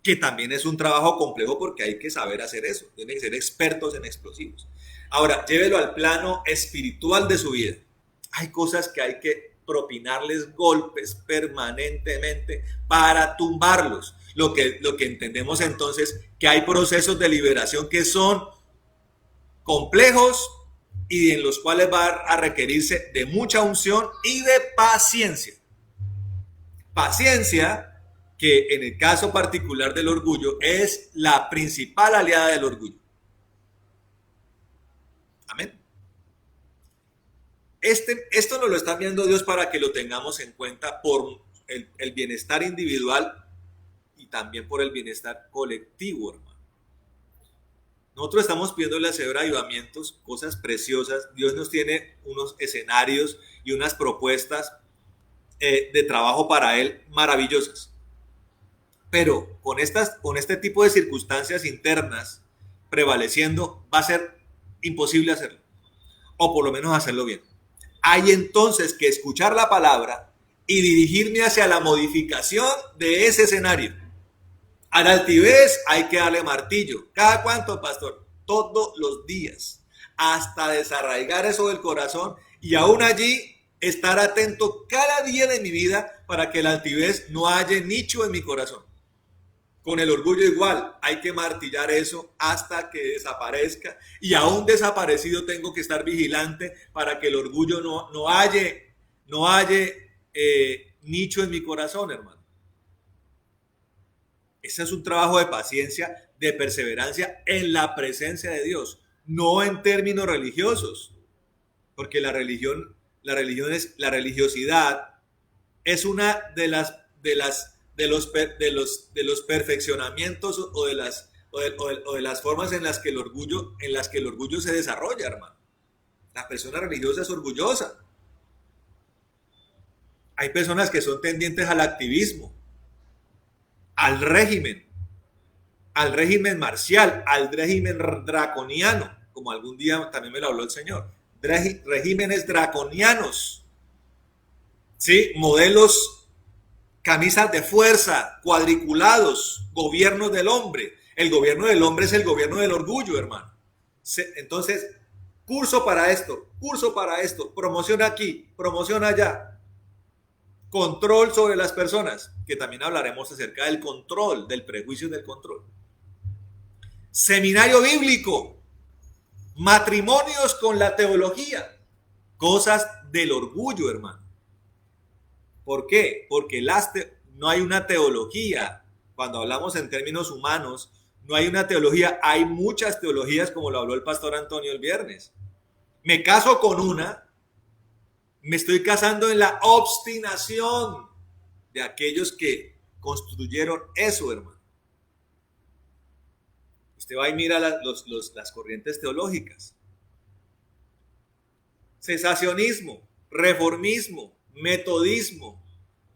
que también es un trabajo complejo porque hay que saber hacer eso. Tienen que ser expertos en explosivos. Ahora, llévelo al plano espiritual de su vida. Hay cosas que hay que propinarles golpes permanentemente para tumbarlos. Lo que entendemos entonces que hay procesos de liberación que son complejos y en los cuales va a requerirse de mucha unción y de paciencia. Paciencia que en el caso particular del orgullo es la principal aliada del orgullo. Amén. Esto nos lo está viendo Dios para que lo tengamos en cuenta por el bienestar individual y también por el bienestar colectivo, hermano. Nosotros estamos pidiéndole a Señor avivamientos, cosas preciosas. Dios nos tiene unos escenarios y unas propuestas de trabajo para Él maravillosas. Pero con este tipo de circunstancias internas prevaleciendo, va a ser imposible hacerlo. O por lo menos hacerlo bien. Hay entonces que escuchar la palabra y dirigirme hacia la modificación de ese escenario. A la altivez hay que darle martillo. ¿Cada cuánto, pastor? Todos los días. Hasta desarraigar eso del corazón y aún allí estar atento cada día de mi vida para que la altivez no haya nicho en mi corazón. Con el orgullo igual, hay que martillar eso hasta que desaparezca. Y aún desaparecido tengo que estar vigilante para que el orgullo no halle nicho en mi corazón, hermano. Ese es un trabajo de paciencia, de perseverancia en la presencia de Dios, no en términos religiosos, porque la religiosidad es una de los perfeccionamientos o de las formas en las que el orgullo se desarrolla, hermano. La persona religiosa es orgullosa. Hay personas que son tendientes al activismo, al régimen marcial, al régimen draconiano, como algún día también me lo habló el Señor. Regímenes draconianos, ¿sí? Modelos, camisas de fuerza, cuadriculados, gobiernos del hombre. El gobierno del hombre es el gobierno del orgullo, hermano. Entonces, curso para esto, promoción aquí, promoción allá. Control sobre las personas, que también hablaremos acerca del control, del prejuicio del control. Seminario bíblico, matrimonios con la teología, cosas del orgullo, hermano. ¿Por qué? Porque no hay una teología. Cuando hablamos en términos humanos, no hay una teología. Hay muchas teologías, como lo habló el pastor Antonio el viernes. Me caso con una, me estoy casando en la obstinación de aquellos que construyeron eso, hermano. Usted va y mira las corrientes teológicas. Cesacionismo, reformismo, metodismo,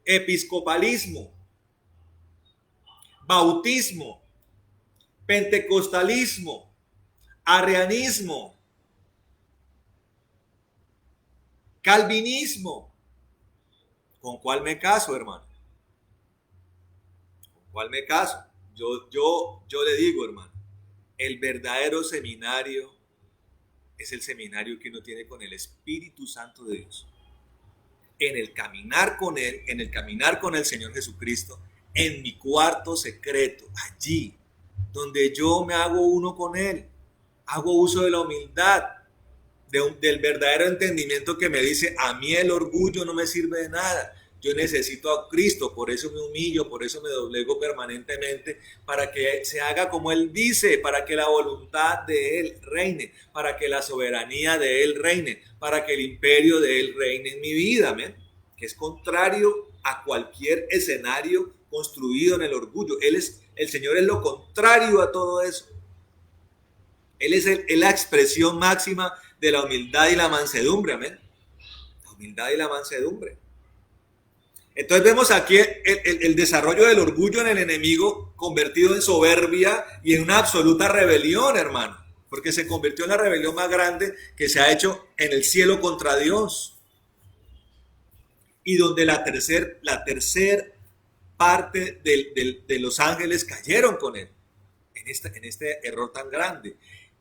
episcopalismo, bautismo, pentecostalismo, arrianismo, calvinismo. ¿Con cuál me caso, hermano? ¿Con cuál me caso? Yo le digo, hermano, el verdadero seminario es el seminario que uno tiene con el Espíritu Santo de Dios. En el caminar con Él, en el caminar con el Señor Jesucristo, en mi cuarto secreto, allí, donde yo me hago uno con Él, hago uso de la humildad, del verdadero entendimiento que me dice, a mí el orgullo no me sirve de nada. Yo necesito a Cristo, por eso me humillo, por eso me doblego permanentemente, para que se haga como Él dice, para que la voluntad de Él reine, para que la soberanía de Él reine, para que el imperio de Él reine en mi vida, ¿men? Que es contrario a cualquier escenario construido en el orgullo. El Señor es lo contrario a todo eso. Él es la expresión máxima de la humildad y la mansedumbre, amén. La humildad y la mansedumbre. Entonces vemos aquí el desarrollo del orgullo en el enemigo convertido en soberbia y en una absoluta rebelión, hermano. Porque se convirtió en la rebelión más grande que se ha hecho en el cielo contra Dios. Y donde la tercer parte de los ángeles cayeron con él. En este error tan grande.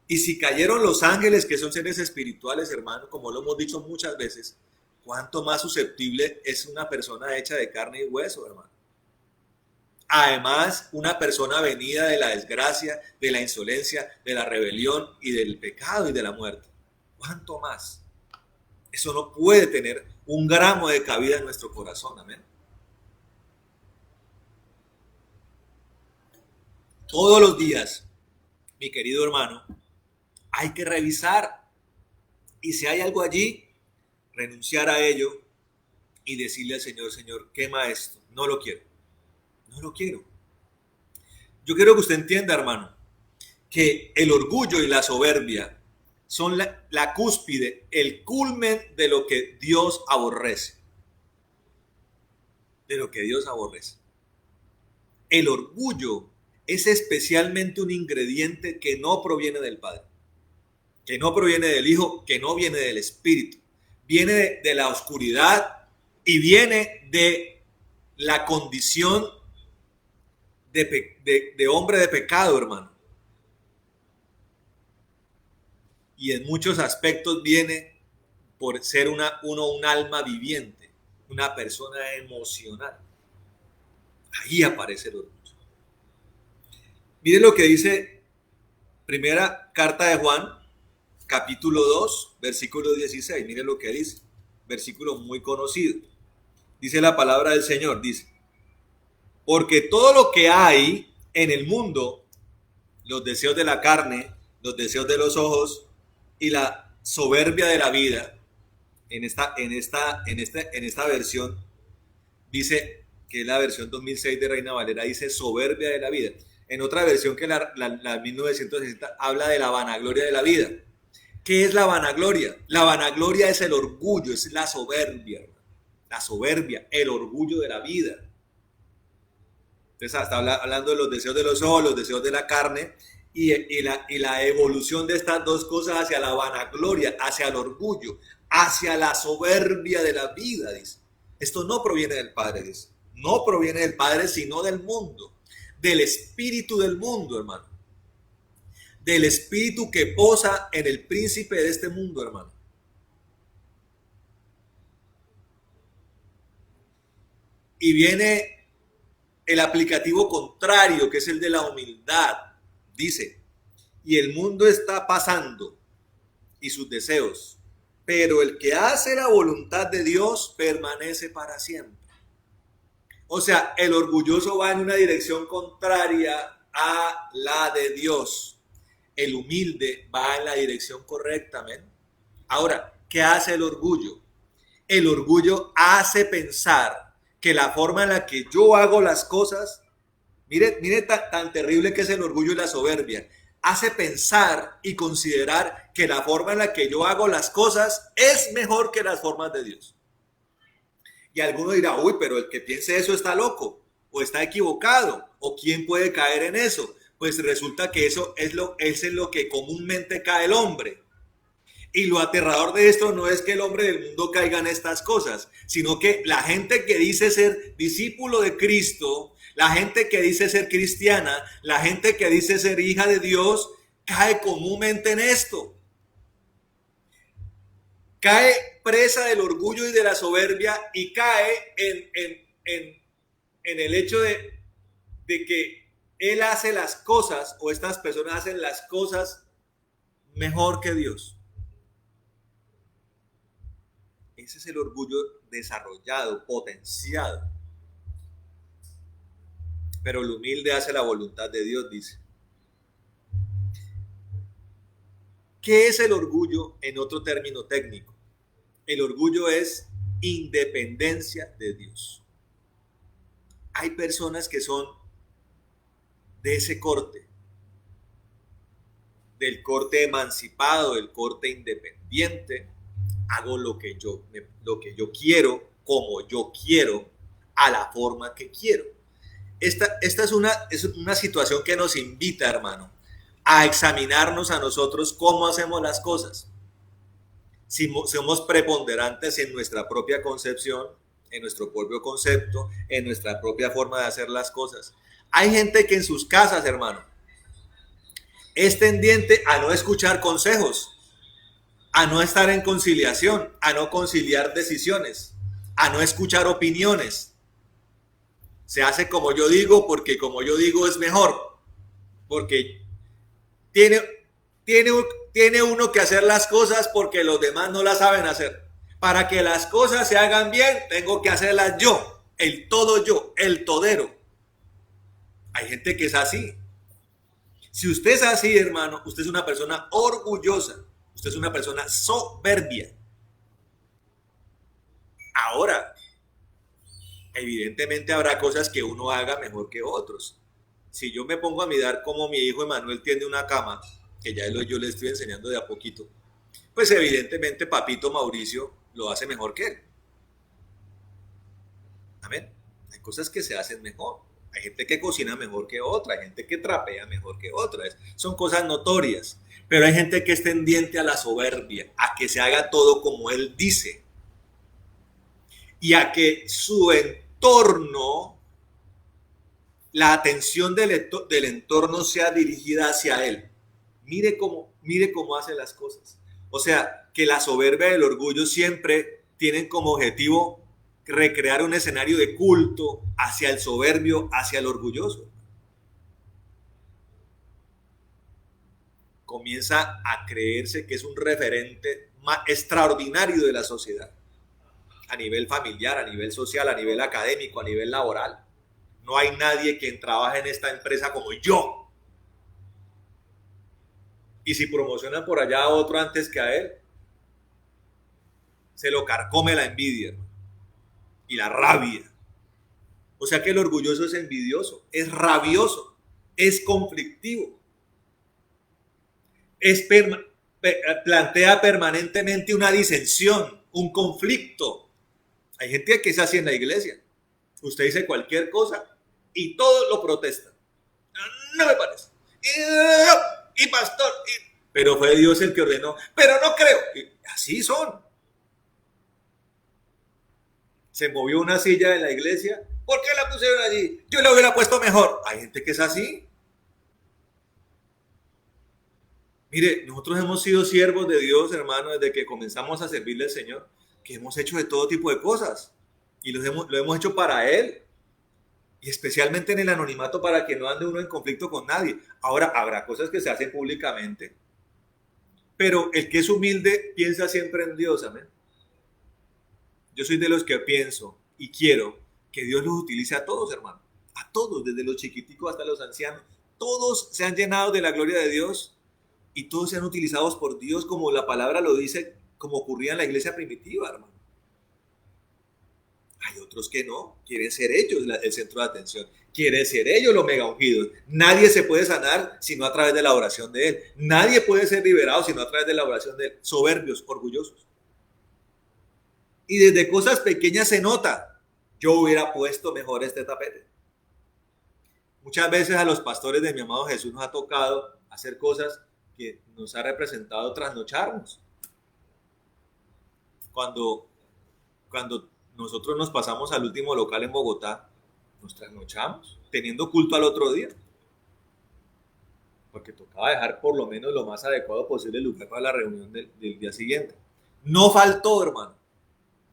Y si cayeron los ángeles, que son seres espirituales, hermano, como lo hemos dicho muchas veces, ¿cuánto más susceptible es una persona hecha de carne y hueso, hermano? Además, una persona venida de la desgracia, de la insolencia, de la rebelión y del pecado y de la muerte. ¿Cuánto más? Eso no puede tener un gramo de cabida en nuestro corazón, amén. Todos los días, mi querido hermano, hay que revisar, y si hay algo allí, renunciar a ello y decirle al Señor, Señor, quema esto, no lo quiero, no lo quiero. Yo quiero que usted entienda, hermano, que el orgullo y la soberbia son la cúspide, el culmen de lo que Dios aborrece. De lo que Dios aborrece. El orgullo es especialmente un ingrediente que no proviene del Padre, que no proviene del Hijo, que no viene del Espíritu. Viene de la oscuridad y viene de la condición de hombre de pecado, hermano. Y en muchos aspectos viene por ser un alma viviente, una persona emocional. Ahí aparece el orgullo. Miren lo que dice primera carta de Juan, capítulo 2, versículo 16. Miren lo que dice, versículo muy conocido. Dice la palabra del Señor, dice, porque todo lo que hay en el mundo, los deseos de la carne, los deseos de los ojos y la soberbia de la vida, en esta versión, dice que es la versión 2006 de Reina Valera, dice soberbia de la vida. En otra versión, que la 1960, habla de la vanagloria de la vida. ¿Qué es la vanagloria? La vanagloria es el orgullo, es la soberbia. La soberbia, el orgullo de la vida. Entonces está hablando de los deseos de los ojos, los deseos de la carne y la evolución de estas dos cosas hacia la vanagloria, hacia el orgullo, hacia la soberbia de la vida, dice. Esto no proviene del Padre, dice. No proviene del Padre, sino del mundo, del espíritu del mundo, hermano. Del espíritu que posa en el príncipe de este mundo, hermano. Y viene el aplicativo contrario, que es el de la humildad. Dice, y el mundo está pasando y sus deseos, pero el que hace la voluntad de Dios permanece para siempre. O sea, el orgulloso va en una dirección contraria a la de Dios. El humilde va en la dirección correcta, ¿men? Ahora, ¿qué hace el orgullo? El orgullo hace pensar que la forma en la que yo hago las cosas, mire tan terrible que es el orgullo y la soberbia, hace pensar y considerar que la forma en la que yo hago las cosas es mejor que las formas de Dios. Y alguno dirá, uy, pero el que piense eso está loco, o está equivocado, o quién puede caer en eso. Pues resulta que eso es en lo que comúnmente cae el hombre. Y lo aterrador de esto no es que el hombre del mundo caiga en estas cosas, sino que la gente que dice ser discípulo de Cristo, la gente que dice ser cristiana, la gente que dice ser hija de Dios, cae comúnmente en esto. Cae presa del orgullo y de la soberbia y cae en el hecho de que él hace las cosas o estas personas hacen las cosas mejor que Dios. Ese es el orgullo desarrollado, potenciado. Pero el humilde hace la voluntad de Dios, dice. ¿Qué es el orgullo en otro término técnico? El orgullo es independencia de Dios. Hay personas que son de ese corte, del corte emancipado, del corte independiente. Hago lo que yo quiero, como yo quiero, a la forma que quiero. Esta es una situación que nos invita, hermano, a examinarnos a nosotros cómo hacemos las cosas. Si somos preponderantes en nuestra propia concepción, en nuestro propio concepto, en nuestra propia forma de hacer las cosas. Hay gente que en sus casas, hermano, es tendiente a no escuchar consejos, a no estar en conciliación, a no conciliar decisiones, a no escuchar opiniones. Se hace como yo digo porque como yo digo es mejor, porque tiene uno que hacer las cosas porque los demás no las saben hacer. Para que las cosas se hagan bien, tengo que hacerlas yo, el todo yo, el todero. Hay gente que es así. Si usted es así, hermano, usted es una persona orgullosa. Usted es una persona soberbia. Ahora, evidentemente habrá cosas que uno haga mejor que otros. Si yo me pongo a mirar cómo mi hijo Emanuel tiende una cama, que ya yo le estoy enseñando de a poquito, pues evidentemente papito Mauricio lo hace mejor que él. Amén. Hay cosas que se hacen mejor. Hay gente que cocina mejor que otra, hay gente que trapea mejor que otra. Son cosas notorias. Pero hay gente que es tendiente a la soberbia, a que se haga todo como él dice. Y a que su entorno, la atención del entorno sea dirigida hacia él. Mire cómo hace las cosas. O sea, que la soberbia y el orgullo siempre tienen como objetivo recrear un escenario de culto hacia el soberbio, hacia el orgulloso. Comienza a creerse que es un referente extraordinario de la sociedad, a nivel familiar, a nivel social, a nivel académico, a nivel laboral. No hay nadie que trabaje en esta empresa como yo. Y si promocionan por allá a otro antes que a él, se lo carcome la envidia y la rabia. O sea que el orgulloso es envidioso, es rabioso, es conflictivo, plantea permanentemente una disensión, un conflicto. Hay gente que es así en la iglesia. Usted dice cualquier cosa y todos lo protestan. No me parece. Y pastor, pero fue Dios el que ordenó. Pero no creo. Así son. Se movió una silla en la iglesia. ¿Por qué la pusieron allí? Yo la hubiera puesto mejor. Hay gente que es así. Mire, nosotros hemos sido siervos de Dios, hermano, desde que comenzamos a servirle al Señor, que hemos hecho de todo tipo de cosas. y lo hemos hecho para Él, y especialmente en el anonimato para que no ande uno en conflicto con nadie. Ahora, habrá cosas que se hacen públicamente, pero el que es humilde piensa siempre en Dios, amén. Yo soy de los que pienso y quiero que Dios los utilice a todos, hermano. A todos, desde los chiquiticos hasta los ancianos. Todos se han llenado de la gloria de Dios y todos sean utilizados por Dios como la palabra lo dice, como ocurría en la iglesia primitiva, hermano. Hay otros que no, quieren ser ellos el centro de atención, quieren ser ellos los mega ungidos. Nadie se puede sanar sino a través de la oración de Él. Nadie puede ser liberado sino a través de la oración de Él. Soberbios, orgullosos. Y desde cosas pequeñas se nota. Yo hubiera puesto mejor este tapete. Muchas veces a los pastores de mi amado Jesús nos ha tocado hacer cosas que nos ha representado trasnocharnos. Cuando nosotros nos pasamos al último local en Bogotá, nos trasnochamos, teniendo culto al otro día. Porque tocaba dejar por lo menos lo más adecuado posible el lugar para la reunión del día siguiente. No faltó, hermano,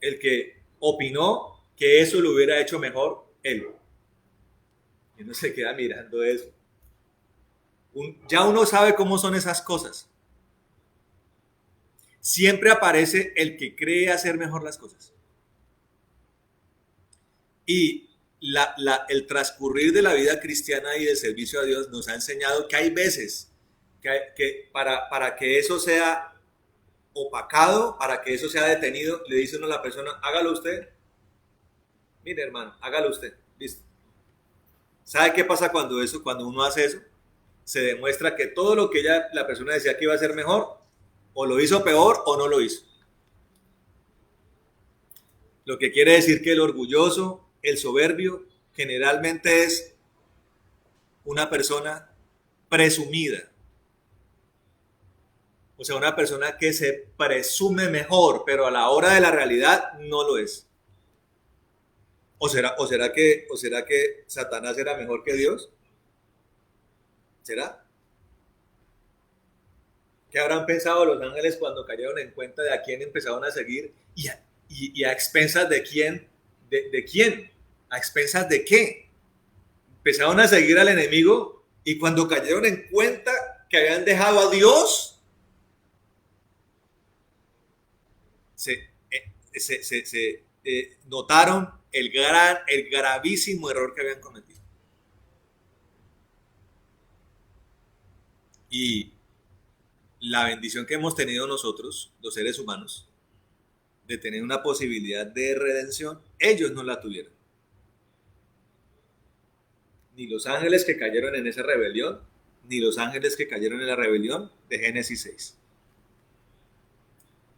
el que opinó que eso lo hubiera hecho mejor él. Y uno se queda mirando eso. Ya uno sabe cómo son esas cosas. Siempre aparece el que cree hacer mejor las cosas. Y el transcurrir de la vida cristiana y del servicio a Dios nos ha enseñado que hay veces que para que eso sea opacado, para que eso sea detenido, le dice uno a la persona, hágalo usted. Mire, hermano, hágalo usted. Listo. ¿Sabe qué pasa cuando uno hace eso? Se demuestra que todo lo que la persona decía que iba a ser mejor, o lo hizo peor o no lo hizo. Lo que quiere decir que el orgulloso, el soberbio, generalmente es una persona presumida. O sea, una persona que se presume mejor, pero a la hora de la realidad no lo es. ¿O será que Satanás era mejor que Dios? ¿Será? ¿Qué habrán pensado los ángeles cuando cayeron en cuenta de a quién empezaron a seguir y a expensas de quién? ¿De quién? ¿A expensas de qué? Empezaron a seguir al enemigo y cuando cayeron en cuenta que habían dejado a Dios, se notaron el gravísimo error que habían cometido. Y la bendición que hemos tenido nosotros, los seres humanos, de tener una posibilidad de redención, ellos no la tuvieron. Ni los ángeles que cayeron en esa rebelión, ni los ángeles que cayeron en la rebelión de Génesis 6.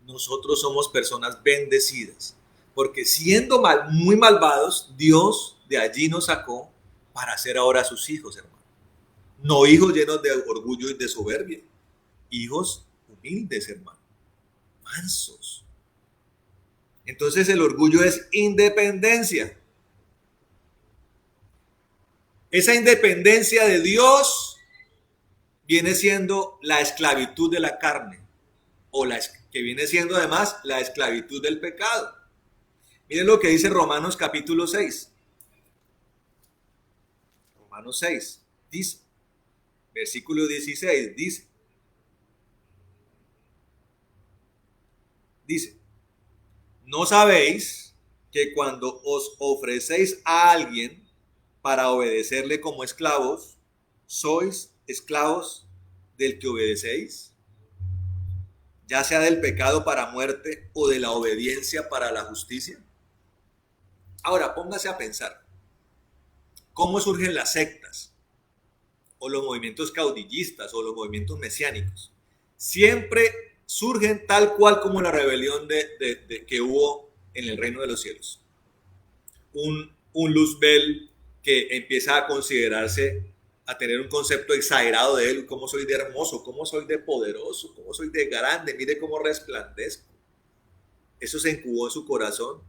Nosotros somos personas bendecidas, porque siendo muy malvados, Dios de allí nos sacó para ser ahora sus hijos, hermano. No hijos llenos de orgullo y de soberbia, hijos humildes, hermano, mansos. Entonces el orgullo es independencia. Esa independencia de Dios viene siendo la esclavitud de la carne, o que viene siendo además la esclavitud del pecado. Miren lo que dice Romanos capítulo 6. Romanos 6 dice, versículo 16, dice, ¿no sabéis que cuando os ofrecéis a alguien para obedecerle como esclavos, sois esclavos del que obedecéis? Ya sea del pecado para muerte o de la obediencia para la justicia. Ahora, póngase a pensar, ¿cómo surgen las sectas? O los movimientos caudillistas o los movimientos mesiánicos. Siempre surgen tal cual como la rebelión que hubo en el reino de los cielos. Un Luzbel que empieza a considerarse, a tener un concepto exagerado de él, cómo soy de hermoso, cómo soy de poderoso, cómo soy de grande, mire cómo resplandezco. Eso se incubó en su corazón,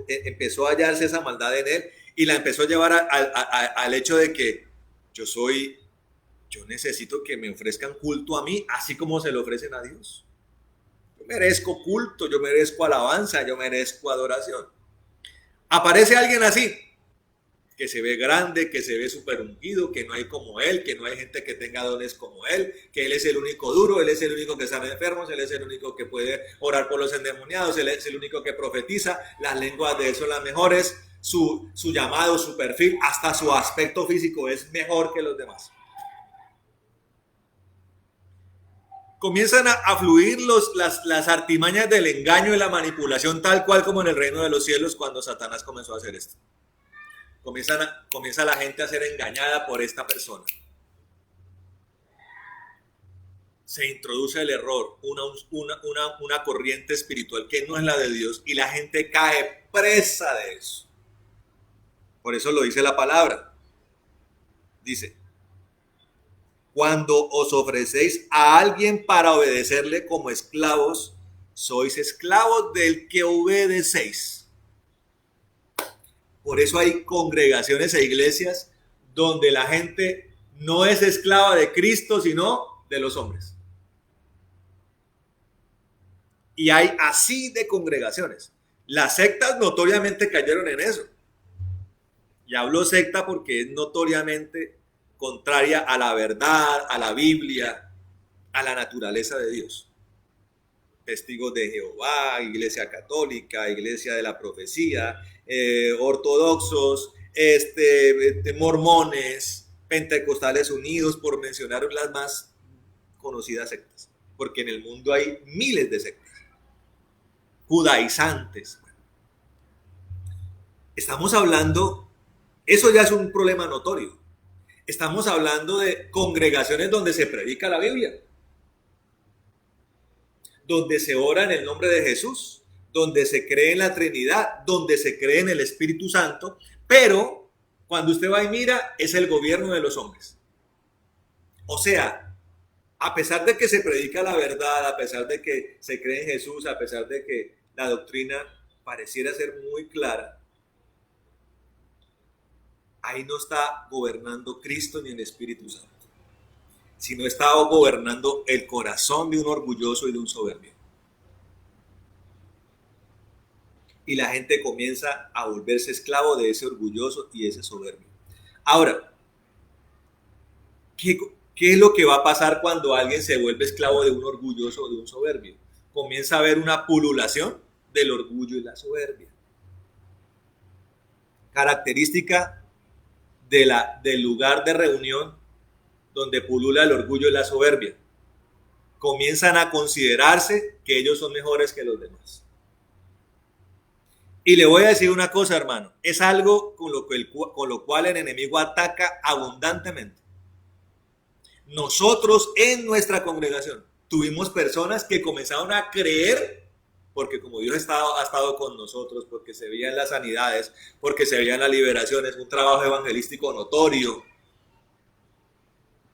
empezó a hallarse esa maldad en él y la empezó a llevar al hecho de que yo necesito que me ofrezcan culto a mí, así como se lo ofrecen a Dios. Yo merezco culto, yo merezco alabanza, yo merezco adoración. Aparece alguien así, que se ve grande, que se ve súper ungido, que no hay como él, que no hay gente que tenga dones como él, que él es el único duro, él es el único que sana enfermos, él es el único que puede orar por los endemoniados, él es el único que profetiza, las lenguas de él son las mejores, su llamado, su perfil, hasta su aspecto físico es mejor que los demás. Comienzan a fluir las artimañas del engaño y la manipulación, tal cual como en el reino de los cielos cuando Satanás comenzó a hacer esto. Comienza la gente a ser engañada por esta persona. Se introduce el error, una corriente espiritual que no es la de Dios y la gente cae presa de eso. Por eso lo dice la palabra. Dice, cuando os ofrecéis a alguien para obedecerle como esclavos, sois esclavos del que obedecéis. Por eso hay congregaciones e iglesias donde la gente no es esclava de Cristo, sino de los hombres. Y hay así de congregaciones. Las sectas notoriamente cayeron en eso. Y hablo secta porque es notoriamente contraria a la verdad, a la Biblia, a la naturaleza de Dios. Testigos de Jehová, Iglesia Católica, Iglesia de la Profecía, ortodoxos, mormones, pentecostales unidos, por mencionar las más conocidas sectas. Porque en el mundo hay miles de sectas. Judaizantes. Estamos hablando, eso ya es un problema notorio. Estamos hablando de congregaciones donde se predica la Biblia, donde se ora en el nombre de Jesús, donde se cree en la Trinidad, donde se cree en el Espíritu Santo, pero cuando usted va y mira, es el gobierno de los hombres. O sea, a pesar de que se predica la verdad, a pesar de que se cree en Jesús, a pesar de que la doctrina pareciera ser muy clara, ahí no está gobernando Cristo ni el Espíritu Santo, sino está gobernando el corazón de un orgulloso y de un soberbio. Y la gente comienza a volverse esclavo de ese orgulloso y ese soberbio. Ahora, ¿qué es lo que va a pasar cuando alguien se vuelve esclavo de un orgulloso o de un soberbio? Comienza a haber una pululación del orgullo y la soberbia. Característica del lugar de reunión donde pulula el orgullo y la soberbia. Comienzan a considerarse que ellos son mejores que los demás. Y le voy a decir una cosa, hermano, es algo con lo cual el enemigo ataca abundantemente. Nosotros en nuestra congregación tuvimos personas que comenzaron a creer, porque como Dios ha estado con nosotros, porque se veían las sanidades, porque se veían las liberaciones, un trabajo evangelístico notorio.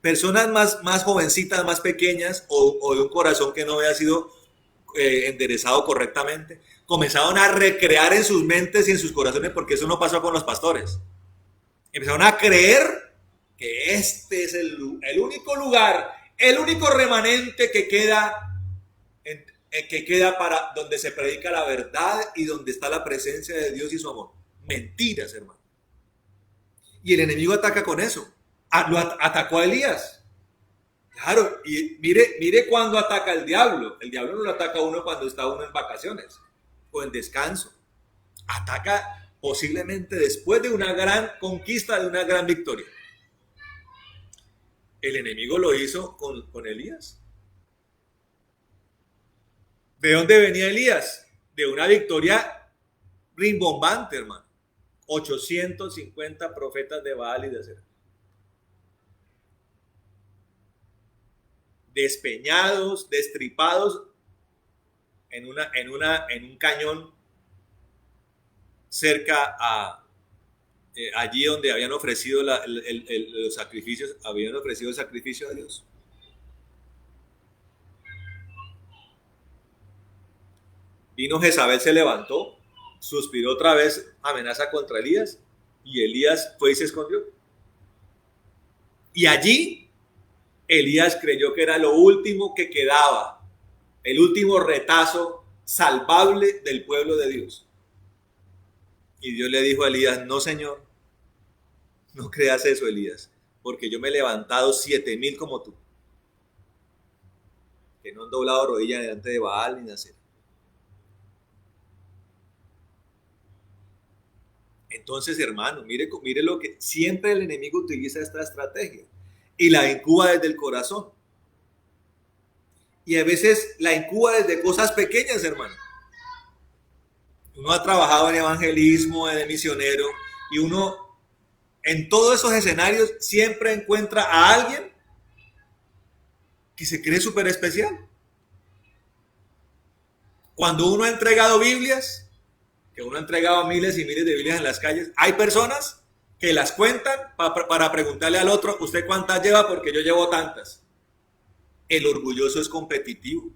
Personas más jovencitas, más pequeñas, o de un corazón que no había sido enderezado correctamente, comenzaron a recrear en sus mentes y en sus corazones, porque eso no pasó con los pastores. Empezaron a creer que este es el único lugar, el único remanente que queda para donde se predica la verdad y donde está la presencia de Dios y su amor. Mentiras, hermano. Y el enemigo ataca con eso. Lo atacó a Elías. Claro, y mire cuando ataca el diablo. El diablo no lo ataca a uno cuando está uno en vacaciones o en descanso. Ataca posiblemente después de una gran conquista, de una gran victoria. El enemigo lo hizo con Elías. ¿De dónde venía Elías? De una victoria rimbombante, hermano. 850 profetas de Baal y de Acera. Despeñados, destripados en un cañón cerca a allí donde habían ofrecido los sacrificios, habían ofrecido el sacrificio a Dios. Vino Jezabel, se levantó, suspiró otra vez, amenaza contra Elías, y Elías fue y se escondió. Y allí Elías creyó que era lo último que quedaba, el último retazo salvable del pueblo de Dios. Y Dios le dijo a Elías, no, Señor, no creas eso, Elías, porque yo me he levantado 7,000 como tú, que no han doblado rodilla delante de Baal ni nacer. Entonces, hermano, mire lo que siempre el enemigo utiliza esta estrategia y la incuba desde el corazón. Y a veces la incuba desde cosas pequeñas, hermano. Uno ha trabajado en evangelismo, en misionero, y uno en todos esos escenarios siempre encuentra a alguien que se cree súper especial. Cuando uno ha entregado Biblias, que uno ha entregado miles y miles de Biblias en las calles, hay personas que las cuentan para preguntarle al otro, ¿usted cuántas lleva? Porque yo llevo tantas. El orgulloso es competitivo.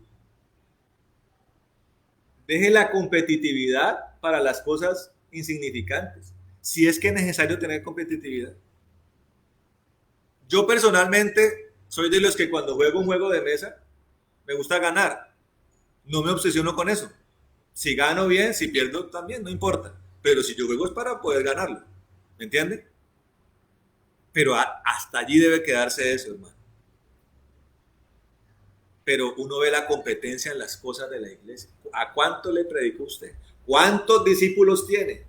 Deje la competitividad para las cosas insignificantes. Si es que es necesario tener competitividad. Yo personalmente soy de los que cuando juego un juego de mesa, me gusta ganar. No me obsesiono con eso. Si gano bien, si pierdo también, no importa. Pero si yo juego es para poder ganarlo. ¿Me entiende? Pero hasta allí debe quedarse eso, hermano. Pero uno ve la competencia en las cosas de la iglesia. ¿A cuánto le predicó usted? ¿Cuántos discípulos tiene?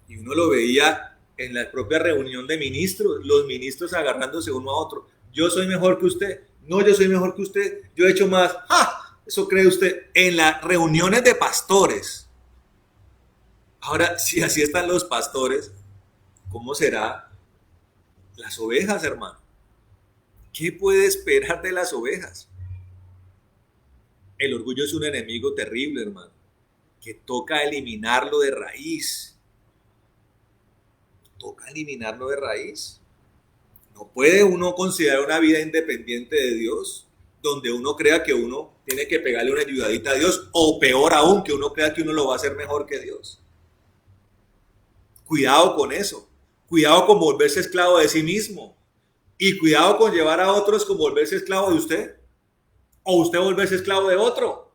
Y uno lo veía en la propia reunión de ministros, los ministros agarrándose uno a otro. Yo soy mejor que usted. No, yo soy mejor que usted. Yo he hecho más. ¡Ah! Eso cree usted. En las reuniones de pastores. Ahora, si así están los pastores, ¿cómo será las ovejas, hermano? ¿Qué puede esperar de las ovejas? El orgullo es un enemigo terrible, hermano, que toca eliminarlo de raíz. Toca eliminarlo de raíz. No puede uno considerar una vida independiente de Dios, donde uno crea que uno tiene que pegarle una ayudadita a Dios, o peor aún, que uno crea que uno lo va a hacer mejor que Dios. Cuidado con eso. Cuidado con volverse esclavo de sí mismo. Y cuidado con llevar a otros con volverse esclavo de usted. O usted volverse esclavo de otro.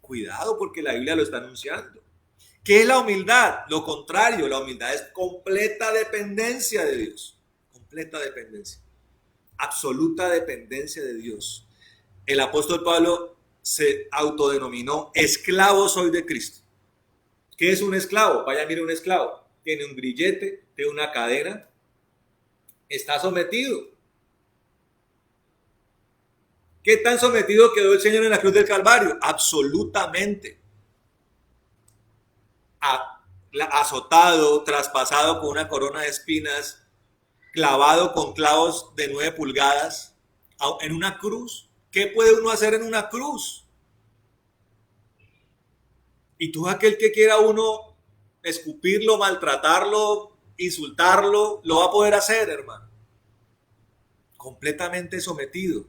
Cuidado, porque la Biblia lo está anunciando. ¿Qué es la humildad? Lo contrario, la humildad es completa dependencia de Dios. Completa dependencia. Absoluta dependencia de Dios. El apóstol Pablo se autodenominó esclavo soy de Cristo. ¿Qué es un esclavo? Vaya, mire un esclavo. Tiene un grillete, tiene una cadena, está sometido. ¿Qué tan sometido quedó el Señor en la cruz del Calvario? Absolutamente. Azotado, traspasado con una corona de espinas, clavado con clavos de 9 pulgadas en una cruz. ¿Qué puede uno hacer en una cruz? Y todo aquel que quiera uno escupirlo, maltratarlo, insultarlo, lo va a poder hacer, hermano. Completamente sometido.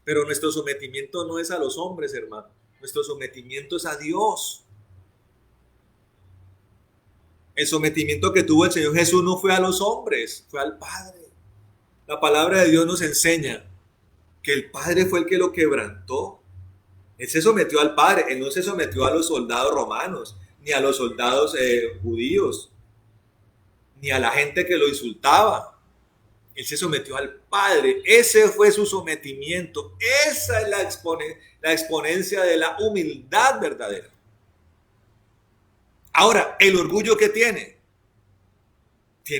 Pero nuestro sometimiento no es a los hombres, hermano. Nuestro sometimiento es a Dios. El sometimiento que tuvo el Señor Jesús no fue a los hombres, fue al Padre. La palabra de Dios nos enseña que el Padre fue el que lo quebrantó. Él se sometió al Padre, él no se sometió a los soldados romanos, ni a los soldados judíos, ni a la gente que lo insultaba. Él se sometió al Padre. Ese fue su sometimiento. Esa es la exponencia de la humildad verdadera. Ahora, el orgullo que tiene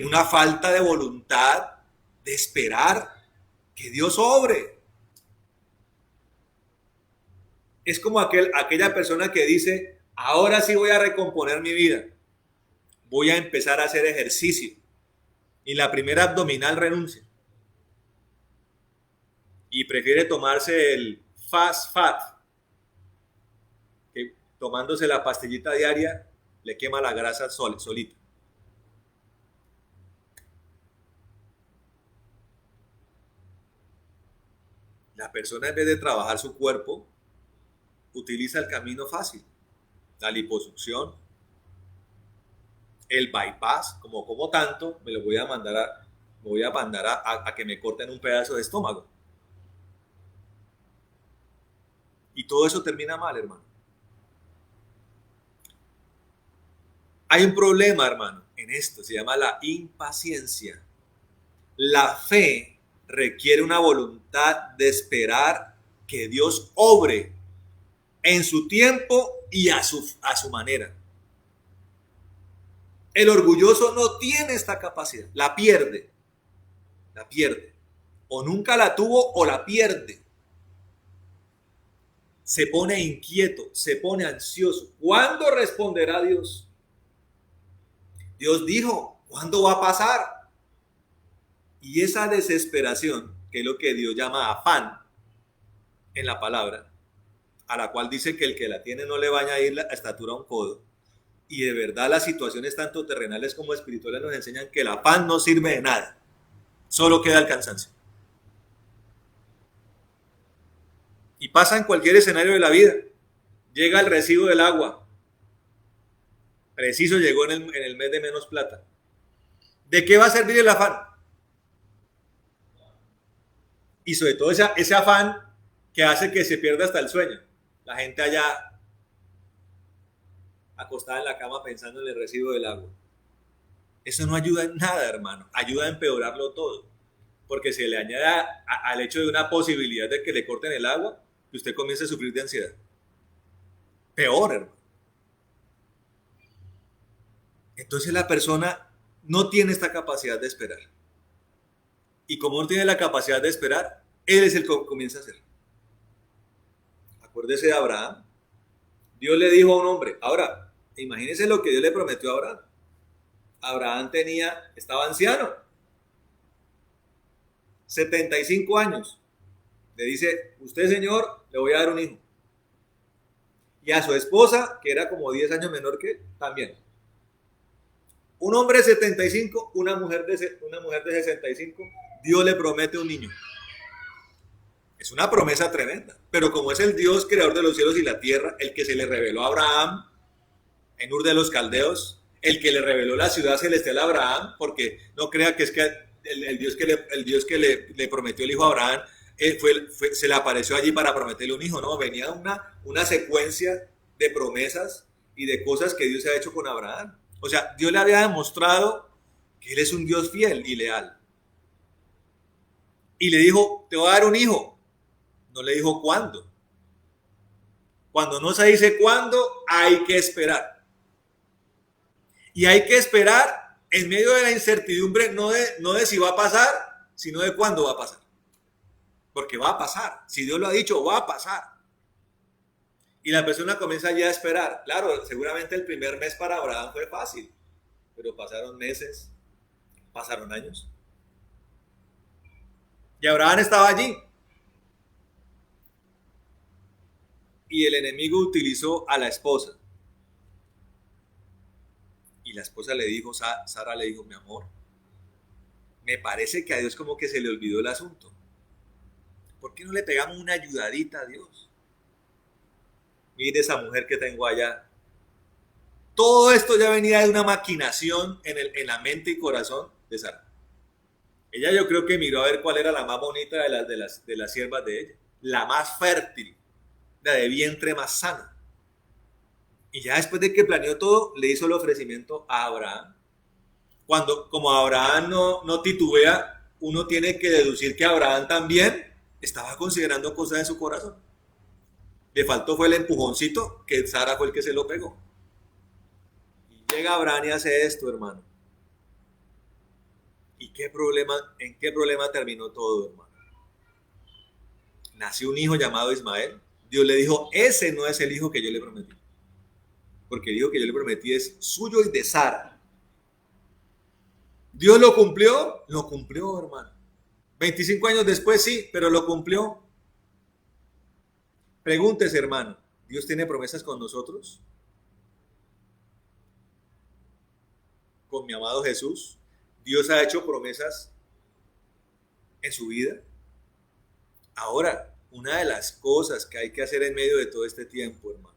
una falta de voluntad de esperar que Dios obre. Es como aquella persona que dice, ahora sí voy a recomponer mi vida. Voy a empezar a hacer ejercicio. Y la primera abdominal renuncia. Y prefiere tomarse el fast fat, que tomándose la pastillita diaria le quema la grasa solita. La persona, en vez de trabajar su cuerpo, utiliza el camino fácil, la liposucción, el bypass. Como tanto, me voy a mandar a que me corten un pedazo de estómago. Y todo eso termina mal, hermano. Hay un problema, hermano, en esto, se llama la impaciencia. La fe requiere una voluntad de esperar que Dios obre en su tiempo y a su manera. El orgulloso no tiene esta capacidad, la pierde, o nunca la tuvo o la pierde. Se pone inquieto, se pone ansioso. ¿Cuándo responderá Dios? Dios dijo, ¿cuándo va a pasar? Y esa desesperación, que es lo que Dios llama afán en la palabra, a la cual dice que el que la tiene no le va a añadir la estatura a un codo, y de verdad las situaciones tanto terrenales como espirituales nos enseñan que el afán no sirve de nada, solo queda el cansancio. Y pasa en cualquier escenario de la vida. Llega el recibo del agua, preciso llegó en el mes de menos plata. ¿De qué va a servir el afán? Y sobre todo ese afán que hace que se pierda hasta el sueño. La gente allá acostada en la cama pensando en el recibo del agua. Eso no ayuda en nada, hermano. Ayuda a empeorarlo todo. Porque se le añade al hecho de una posibilidad de que le corten el agua, que usted comience a sufrir de ansiedad. Peor, hermano. Entonces la persona no tiene esta capacidad de esperar. Y como no tiene la capacidad de esperar, él es el que comienza a hacer. Acuérdese de Abraham. Dios le dijo a un hombre, ahora, imagínese lo que Dios le prometió a Abraham. Abraham estaba anciano, 75 años. Le dice, usted, Señor, le voy a dar un hijo. Y a su esposa, que era como 10 años menor que él, también. Un hombre de 75, una mujer de 65, Dios le promete un niño. Es una promesa tremenda. Pero como es el Dios creador de los cielos y la tierra, el que se le reveló a Abraham en Ur de los Caldeos, el que le reveló la ciudad celestial a Abraham, porque no crea que es que el Dios que le prometió el hijo a Abraham se le apareció allí para prometerle un hijo, no, venía una secuencia de promesas y de cosas que Dios ha hecho con Abraham. O sea, Dios le había demostrado que Él es un Dios fiel y leal. Y le dijo, te voy a dar un hijo. No le dijo cuándo. Cuando no se dice cuándo, hay que esperar. Y hay que esperar en medio de la incertidumbre, no de si va a pasar, sino de cuándo va a pasar. Porque va a pasar. Si Dios lo ha dicho, va a pasar. Y la persona comienza ya a esperar. Claro, seguramente el primer mes para Abraham fue fácil, pero pasaron meses, pasaron años. Y Abraham estaba allí. Y el enemigo utilizó a la esposa. Y la esposa le dijo, Sara le dijo, mi amor, me parece que a Dios como que se le olvidó el asunto. ¿Por qué no le pegamos una ayudadita a Dios? Mire esa mujer que tengo allá. Todo esto ya venía de una maquinación en la mente y corazón de Sara. Ella yo creo que miró a ver cuál era la más bonita de las siervas de ella. La más fértil, la de vientre más sano. Y ya después de que planeó todo, le hizo el ofrecimiento a Abraham. Como Abraham no titubea, uno tiene que deducir que Abraham también estaba considerando cosas de su corazón. Le faltó fue el empujoncito que Sara fue el que se lo pegó. Y llega Abraham y hace esto, hermano. ¿Y en qué problema terminó todo, hermano? Nació un hijo llamado Ismael. Dios le dijo, ese no es el hijo que yo le prometí. Porque el hijo que yo le prometí es suyo y de Sara. ¿Dios lo cumplió? Lo cumplió, hermano. 25 años después sí, pero lo cumplió. Pregúntese, hermano, ¿Dios tiene promesas con nosotros? Con mi amado Jesús. ¿Dios ha hecho promesas en su vida? Ahora, una de las cosas que hay que hacer en medio de todo este tiempo, hermano,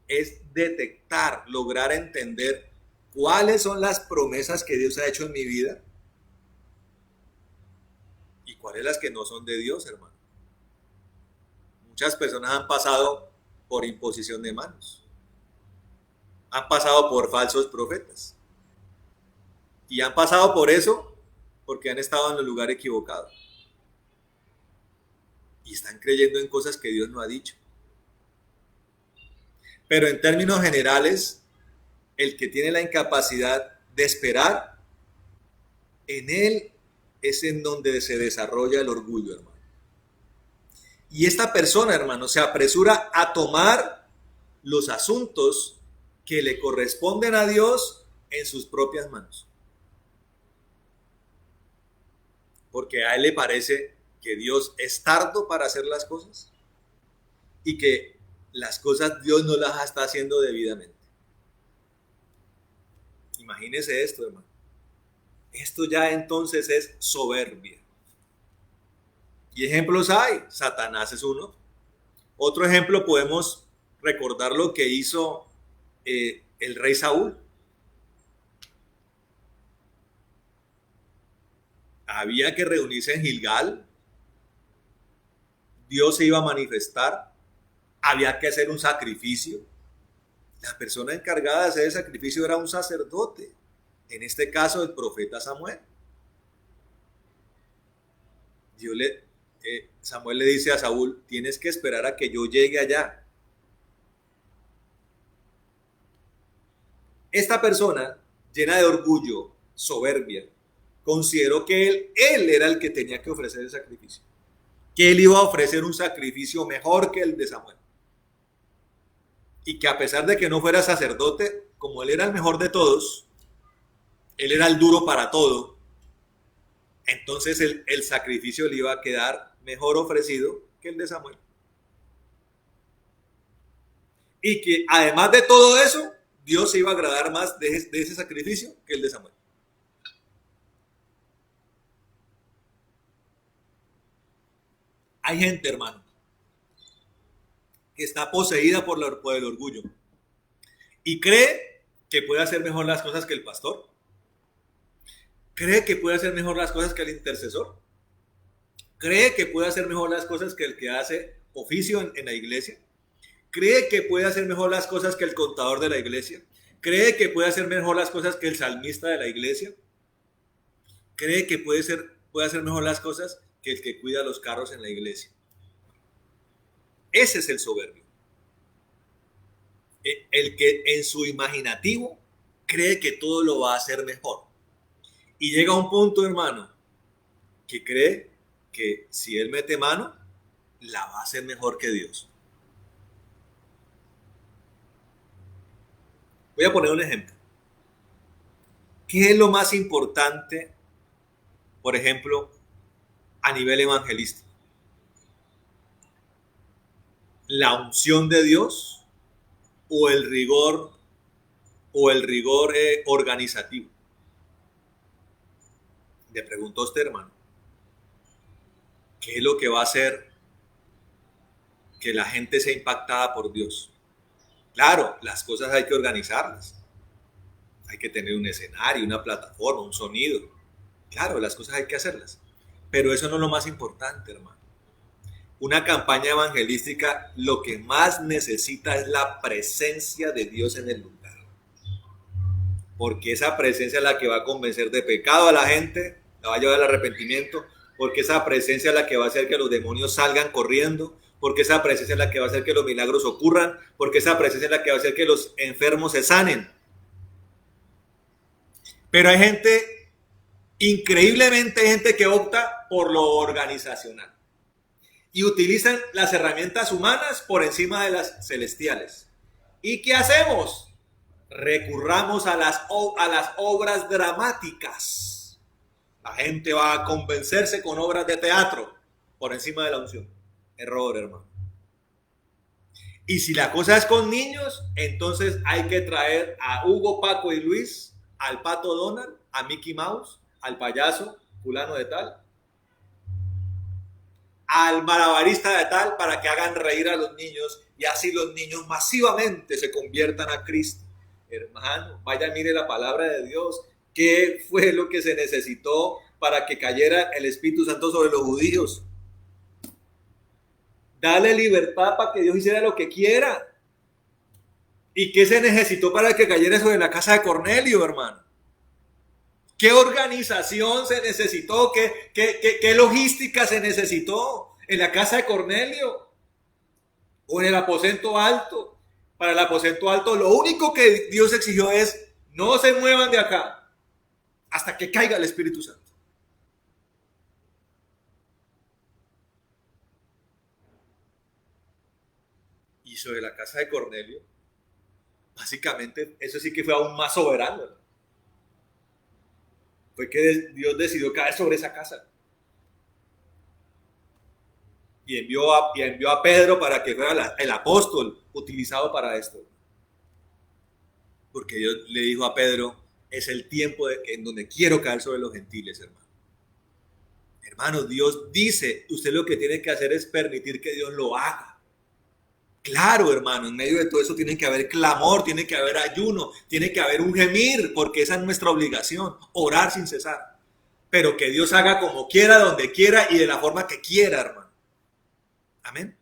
es detectar, lograr entender cuáles son las promesas que Dios ha hecho en mi vida y cuáles las que no son de Dios, hermano. Muchas personas han pasado por imposición de manos. Han pasado por falsos profetas. Y han pasado por eso porque han estado en el lugar equivocado. Y están creyendo en cosas que Dios no ha dicho. Pero en términos generales, el que tiene la incapacidad de esperar, en él es en donde se desarrolla el orgullo, hermano. Y esta persona, hermano, se apresura a tomar los asuntos que le corresponden a Dios en sus propias manos. Porque a él le parece que Dios es tardo para hacer las cosas y que las cosas Dios no las está haciendo debidamente. Imagínese esto, hermano. Esto ya entonces es soberbia. Y ejemplos hay. Satanás es uno. Otro ejemplo podemos recordar lo que hizo el rey Saúl. Había que reunirse en Gilgal. Dios se iba a manifestar. Había que hacer un sacrificio. La persona encargada de hacer el sacrificio era un sacerdote. En este caso, el profeta Samuel. Samuel le dice a Saúl, tienes que esperar a que yo llegue allá. Esta persona, llena de orgullo, soberbia, consideró que él era el que tenía que ofrecer el sacrificio. Que él iba a ofrecer un sacrificio mejor que el de Samuel. Y que a pesar de que no fuera sacerdote, como él era el mejor de todos, él era el duro para todo, entonces el sacrificio le iba a quedar mejor ofrecido que el de Samuel. Y que además de todo eso, Dios se iba a agradar más de ese sacrificio que el de Samuel. Hay gente, hermano, que está poseída por el orgullo y cree que puede hacer mejor las cosas que el pastor. Cree que puede hacer mejor las cosas que el intercesor. Cree que puede hacer mejor las cosas que el que hace oficio en la iglesia. Cree que puede hacer mejor las cosas que el contador de la iglesia. Cree que puede hacer mejor las cosas que el salmista de la iglesia. Cree que puede hacer mejor las cosas que el que cuida los carros en la iglesia. Ese es el soberbio. El que en su imaginativo cree que todo lo va a hacer mejor. Y llega a un punto, hermano, que cree que si él mete mano, la va a hacer mejor que Dios. Voy a poner un ejemplo. ¿Qué es lo más importante, por ejemplo, a nivel evangelístico? ¿La unción de Dios o el rigor organizativo? Le pregunto a usted, hermano, ¿qué es lo que va a hacer que la gente sea impactada por Dios? Claro, las cosas hay que organizarlas. Hay que tener un escenario, una plataforma, un sonido. Claro, las cosas hay que hacerlas. Pero eso no es lo más importante, hermano. Una campaña evangelística lo que más necesita es la presencia de Dios en el lugar. Porque esa presencia es la que va a convencer de pecado a la gente, la va a llevar al arrepentimiento, porque esa presencia es la que va a hacer que los demonios salgan corriendo, porque esa presencia es la que va a hacer que los milagros ocurran, porque esa presencia es la que va a hacer que los enfermos se sanen. Pero hay gente, increíblemente hay gente que opta por lo organizacional y utilizan las herramientas humanas por encima de las celestiales. ¿Y qué hacemos? Recurramos a las obras dramáticas. La gente va a convencerse con obras de teatro por encima de la unción. Error, hermano. Y si la cosa es con niños, entonces hay que traer a Hugo, Paco y Luis, al Pato Donald, a Mickey Mouse, al payaso fulano de tal, al malabarista de tal, para que hagan reír a los niños y así los niños masivamente se conviertan a Cristo. Hermano, vaya, mire la palabra de Dios. ¿Qué fue lo que se necesitó para que cayera el Espíritu Santo sobre los judíos? Dale libertad para que Dios hiciera lo que quiera. ¿Y qué se necesitó para que cayera eso de la casa de Cornelio, hermano? ¿Qué organización se necesitó? ¿Qué logística se necesitó en la casa de Cornelio? ¿O en el aposento alto? Para el aposento alto, lo único que Dios exigió es: no se muevan de acá hasta que caiga el Espíritu Santo. Y sobre la casa de Cornelio, básicamente, eso sí que fue aún más soberano, ¿no? Fue que Dios decidió caer sobre esa casa. Y envió a Pedro para que fuera el apóstol utilizado para esto. Porque Dios le dijo a Pedro: es el tiempo en donde quiero caer sobre los gentiles, hermano. Hermano, Dios dice, usted lo que tiene que hacer es permitir que Dios lo haga. Claro, hermano, en medio de todo eso tiene que haber clamor, tiene que haber ayuno, tiene que haber un gemir, porque esa es nuestra obligación, orar sin cesar. Pero que Dios haga como quiera, donde quiera y de la forma que quiera, hermano. Amén.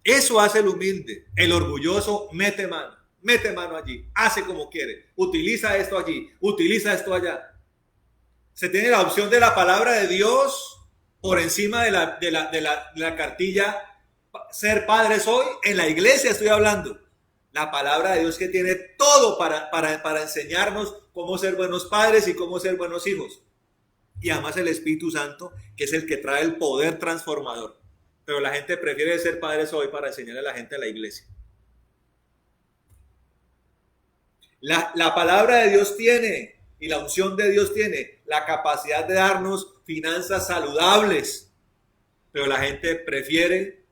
Eso hace el humilde. El orgulloso mete mano allí, hace como quiere, utiliza esto allí, utiliza esto allá. Se tiene la opción de la palabra de Dios por encima de la cartilla ser padres hoy. En la iglesia estoy hablando. La palabra de Dios que tiene todo para enseñarnos cómo ser buenos padres y cómo ser buenos hijos. Y además el Espíritu Santo, que es el que trae el poder transformador. Pero la gente prefiere ser padres hoy para enseñarle a la gente a la iglesia. La palabra de Dios tiene, y la unción de Dios tiene, la capacidad de darnos finanzas saludables. Pero la gente prefiere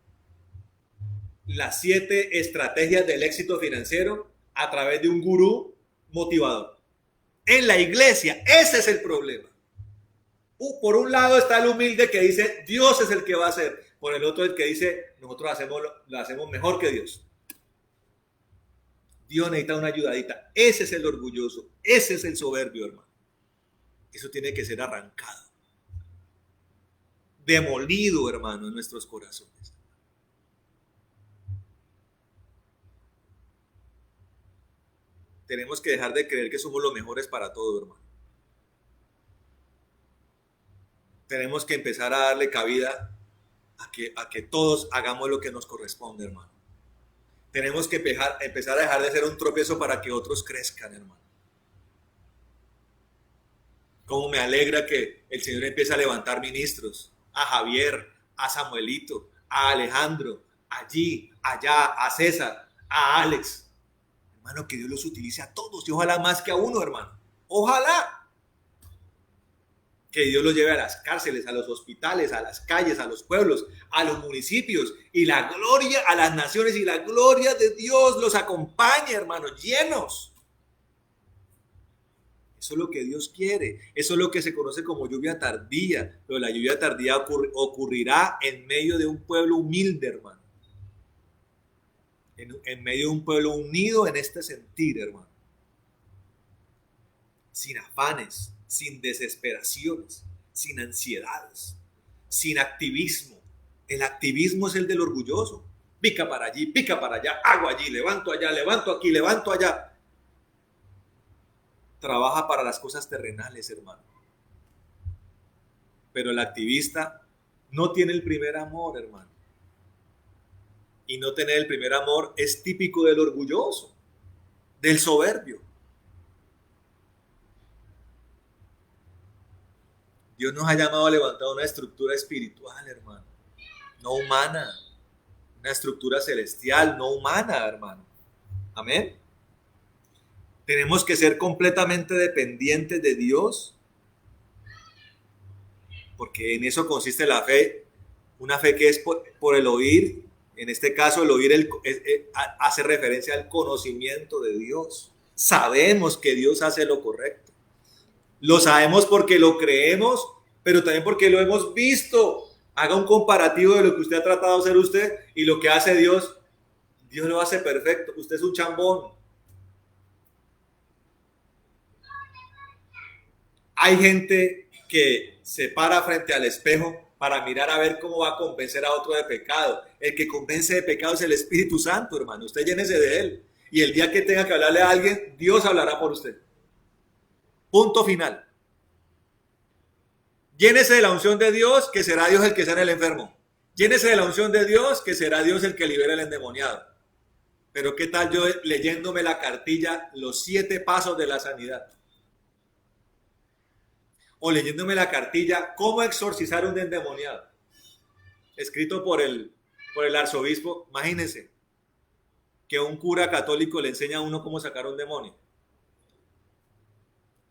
las 7 estrategias del éxito financiero a través de un gurú motivador. En la iglesia, ese es el problema. Por un lado está el humilde que dice: Dios es el que va a hacer. Por el otro el que dice: nosotros lo hacemos mejor que Dios. Dios necesita una ayudadita. Ese es el orgulloso, ese es el soberbio, hermano. Eso tiene que ser arrancado, demolido, hermano, en nuestros corazones. Tenemos que dejar de creer que somos los mejores para todo, hermano. Tenemos que empezar a darle cabida a que todos hagamos lo que nos corresponde, hermano. Tenemos que empezar a dejar de ser un tropiezo para que otros crezcan, hermano. Cómo me alegra que el Señor empiece a levantar ministros, a Javier, a Samuelito, a Alejandro, allí, allá, a César, a Alex. Hermano, que Dios los utilice a todos y ojalá más que a uno, hermano. Ojalá. Que Dios los lleve a las cárceles, a los hospitales, a las calles, a los pueblos, a los municipios, y la gloria a las naciones y la gloria de Dios los acompañe, hermanos, llenos. Eso es lo que Dios quiere. Eso es lo que se conoce como lluvia tardía. Pero la lluvia tardía ocurrirá en medio de un pueblo humilde, hermano. En medio de un pueblo unido en este sentir, hermano. Sin afanes, sin desesperaciones, sin ansiedades, sin activismo. El activismo es el del orgulloso. Pica para allí, pica para allá, hago allí, levanto allá, levanto aquí, levanto allá. Trabaja para las cosas terrenales, hermano. Pero el activista no tiene el primer amor, hermano. Y no tener el primer amor es típico del orgulloso, del soberbio. Dios nos ha llamado a levantar una estructura espiritual, hermano, no humana, una estructura celestial, no humana, hermano. Amén. Tenemos que ser completamente dependientes de Dios, porque en eso consiste la fe, una fe que es por el oír. En este caso, el oír hace referencia al conocimiento de Dios. Sabemos que Dios hace lo correcto. Lo sabemos porque lo creemos, pero también porque lo hemos visto. Haga un comparativo de lo que usted ha tratado de hacer usted y lo que hace Dios. Dios lo hace perfecto. Usted es un chambón. Hay gente que se para frente al espejo para mirar a ver cómo va a convencer a otro de pecado. El que convence de pecado es el Espíritu Santo, hermano. Usted llénese de él. Y el día que tenga que hablarle a alguien, Dios hablará por usted. Punto final. Llénese de la unción de Dios, que será Dios el que sana el enfermo. Llénese de la unción de Dios, que será Dios el que libera al endemoniado. Pero ¿qué tal yo leyéndome la cartilla, los 7 pasos de la sanidad? O leyéndome la cartilla, ¿cómo exorcizar un endemoniado? Escrito por el arzobispo. Imagínense que un cura católico le enseña a uno cómo sacar un demonio.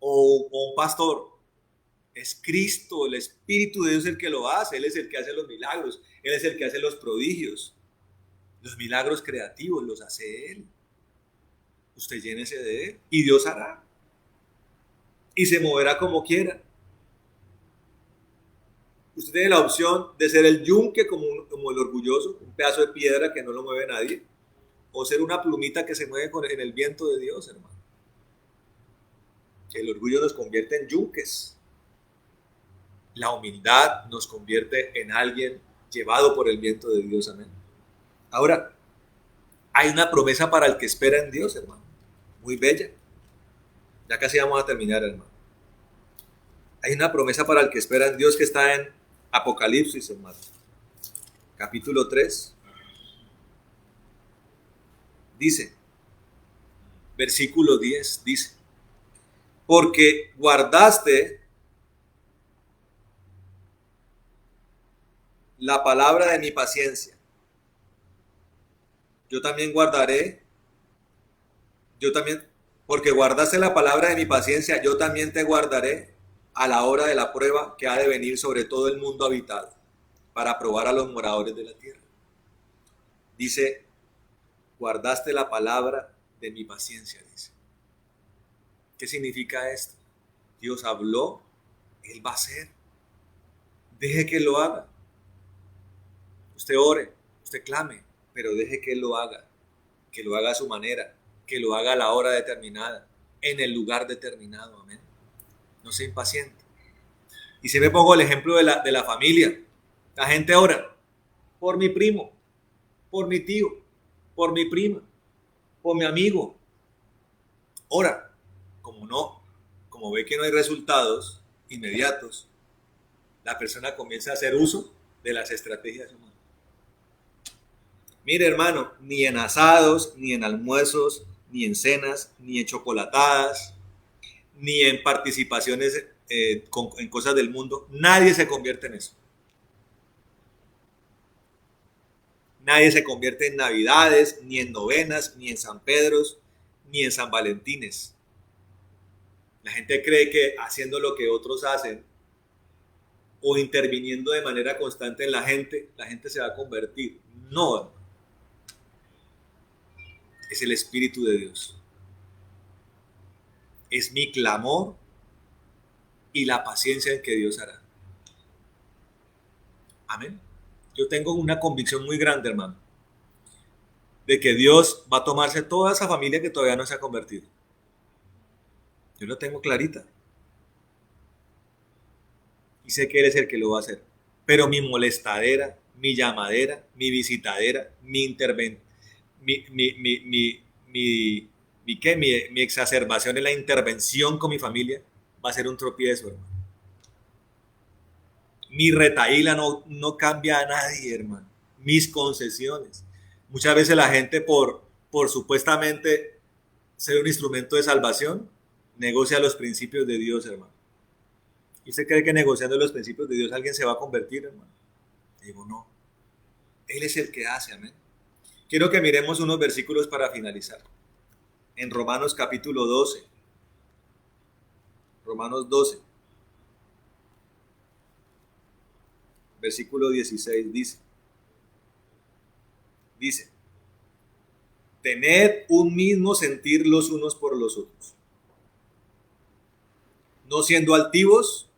O un pastor. Es Cristo, el Espíritu de Dios el que lo hace. Él es el que hace los milagros. Él es el que hace los prodigios. Los milagros creativos los hace Él. Usted llénese de Él y Dios hará. Y se moverá como quiera. Usted tiene la opción de ser el yunque como el orgulloso, un pedazo de piedra que no lo mueve nadie, o ser una plumita que se mueve en el viento de Dios, hermano. El orgullo nos convierte en yunques. La humildad nos convierte en alguien llevado por el viento de Dios, amén. Ahora, hay una promesa para el que espera en Dios, hermano, muy bella. Ya casi vamos a terminar, hermano. Hay una promesa para el que espera en Dios que está en Apocalipsis, hermano. Capítulo 3. Dice, versículo 10, dice, porque guardaste la palabra de mi paciencia. Yo también guardaré, porque guardaste la palabra de mi paciencia, yo también te guardaré a la hora de la prueba que ha de venir sobre todo el mundo habitado, para probar a los moradores de la tierra. Dice, guardaste la palabra de mi paciencia, dice. ¿Qué significa esto? Dios habló, Él va a hacer. Deje que Él lo haga. Usted ore, usted clame, pero deje que Él lo haga a su manera, que lo haga a la hora determinada, en el lugar determinado, amén. No sea impaciente. Y si me pongo el ejemplo de la familia, la gente ora por mi primo, por mi tío, por mi prima, por mi amigo. Ora, como ve que no hay resultados inmediatos, la persona comienza a hacer uso de las estrategias humanas. Mire, hermano, ni en asados, ni en almuerzos, ni en cenas, ni en chocolatadas, ni en participaciones en cosas del mundo, nadie se convierte en eso. Nadie se convierte en navidades, ni en novenas, ni en San Pedros, ni en San Valentines. La gente cree que haciendo lo que otros hacen o interviniendo de manera constante en la gente se va a convertir. No, hermano. Es el Espíritu de Dios. Es mi clamor y la paciencia en que Dios hará. Amén. Yo tengo una convicción muy grande, hermano, de que Dios va a tomarse toda esa familia que todavía no se ha convertido. Yo lo tengo clarita. Y sé que Él es el que lo va a hacer. Pero mi molestadera, mi llamadera, mi visitadera, mi exacerbación en la intervención con mi familia va a ser un tropiezo, hermano. Mi retaíla no cambia a nadie, hermano. Mis concesiones. Muchas veces la gente por supuestamente ser un instrumento de salvación, negocia los principios de Dios, hermano. ¿Y usted cree que negociando los principios de Dios alguien se va a convertir, hermano? Digo, no. Él es el que hace, amén. Quiero que miremos unos versículos para finalizar. En Romanos capítulo 12. Romanos 12. Versículo 16 dice, tened un mismo sentir los unos por los otros, no siendo altivos,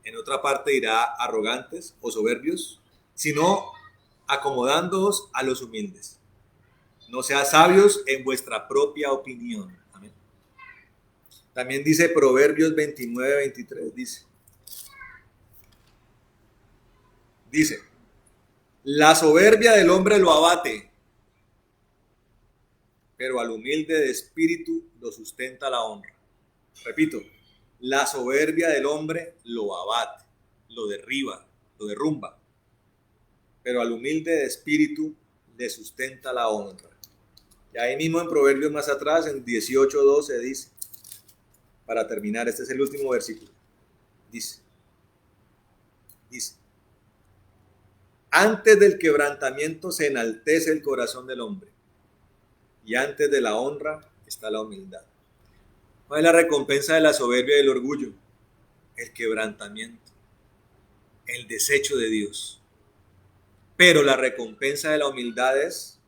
en otra parte dirá arrogantes o soberbios, sino acomodándoos a los humildes. No seas sabios en vuestra propia opinión. Amén. También dice Proverbios 29-23, dice, la soberbia del hombre lo abate, pero al humilde de espíritu lo sustenta la honra. Repito, la soberbia del hombre lo abate, lo derriba, lo derrumba, pero al humilde de espíritu le sustenta la honra. Y ahí mismo en Proverbios más atrás, en 18:12 dice, para terminar, este es el último versículo, dice, antes del quebrantamiento se enaltece el corazón del hombre, y antes de la honra está la humildad. ¿Cuál es la recompensa de la soberbia y del orgullo? El quebrantamiento, el desecho de Dios. Pero la recompensa de la humildad es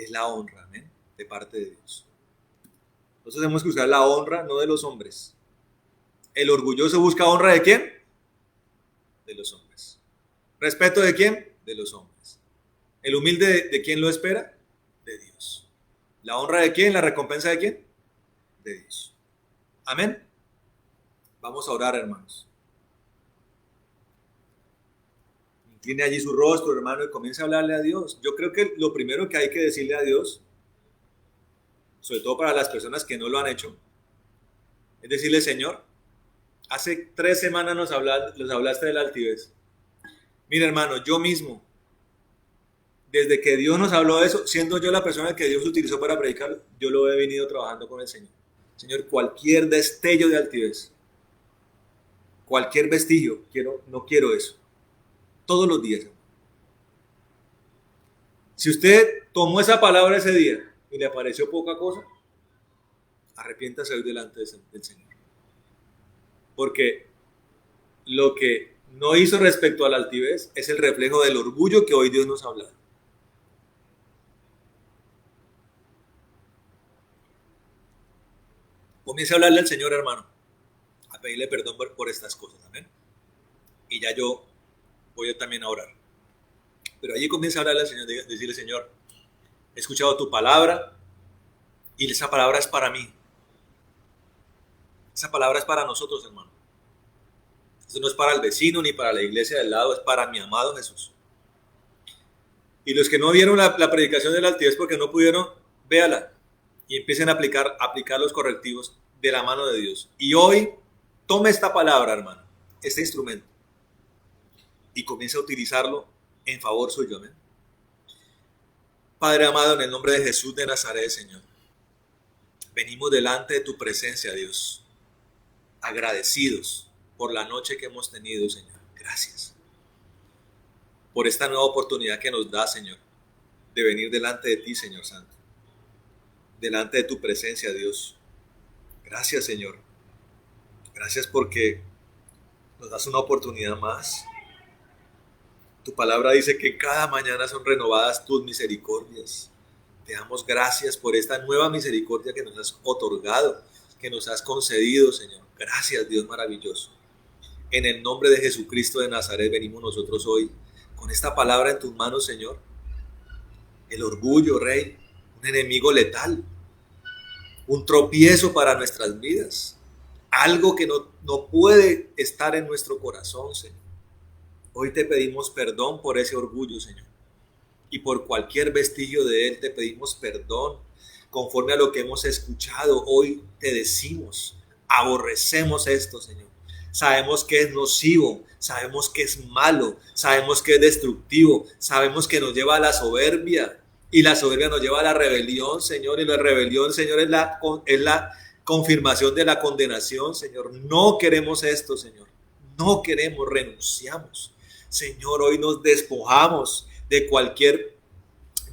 la honra, ¿eh? De parte de Dios. Entonces tenemos que usar la honra, no de los hombres. ¿El orgulloso busca honra de quién? De los hombres. ¿Respeto de quién? De los hombres. ¿El humilde de quién lo espera? De Dios. ¿La honra de quién? ¿La recompensa de quién? De Dios. Amén. Vamos a orar, hermanos. Incline allí su rostro, hermano, y comience a hablarle a Dios. Yo creo que lo primero que hay que decirle a Dios, sobre todo para las personas que no lo han hecho, es decirle, Señor, hace 3 semanas nos hablaste de la altivez. Mira, hermano, yo mismo, desde que Dios nos habló de eso, siendo yo la persona que Dios utilizó para predicar, yo lo he venido trabajando con el Señor. Señor, cualquier destello de altivez, cualquier vestigio, no quiero eso. Todos los días. Si usted tomó esa palabra ese día y le pareció poca cosa, arrepiéntase hoy delante del Señor. Porque lo que no hizo respecto a la altivez es el reflejo del orgullo que hoy Dios nos ha hablado. Comience a hablarle al Señor, hermano, a pedirle perdón por estas cosas. Amén. Y ya yo voy también a orar. Pero allí comienza a hablarle al Señor, decirle, Señor, he escuchado tu palabra y esa palabra es para mí. Esa palabra es para nosotros, hermano. Eso no es para el vecino ni para la iglesia del lado, es para mi amado Jesús. Y los que no vieron la predicación de la altivez porque no pudieron, véala y empiecen a aplicar los correctivos de la mano de Dios. Y hoy, tome esta palabra, hermano, este instrumento, y comienza a utilizarlo en favor suyo. ¿Amén? Padre amado, en el nombre de Jesús de Nazaret, Señor, venimos delante de tu presencia, Dios, agradecidos por la noche que hemos tenido, Señor. Gracias por esta nueva oportunidad que nos da, Señor, de venir delante de ti, Señor Santo, delante de tu presencia, Dios. Gracias, Señor. Gracias porque nos das una oportunidad más. Tu palabra dice que cada mañana son renovadas tus misericordias. Te damos gracias por esta nueva misericordia que nos has otorgado, que nos has concedido, Señor. Gracias, Dios maravilloso. En el nombre de Jesucristo de Nazaret venimos nosotros hoy con esta palabra en tus manos, Señor. El orgullo, Rey, un enemigo letal, un tropiezo para nuestras vidas, algo que no puede estar en nuestro corazón, Señor. Hoy te pedimos perdón por ese orgullo, Señor, y por cualquier vestigio de él te pedimos perdón. Conforme a lo que hemos escuchado, hoy te decimos, aborrecemos esto, Señor. Sabemos que es nocivo, sabemos que es malo, sabemos que es destructivo, sabemos que nos lleva a la soberbia, y la soberbia nos lleva a la rebelión, Señor, y la rebelión, Señor, es la confirmación de la condenación, Señor. No queremos esto, Señor, no queremos, renunciamos. Señor, hoy nos despojamos de cualquier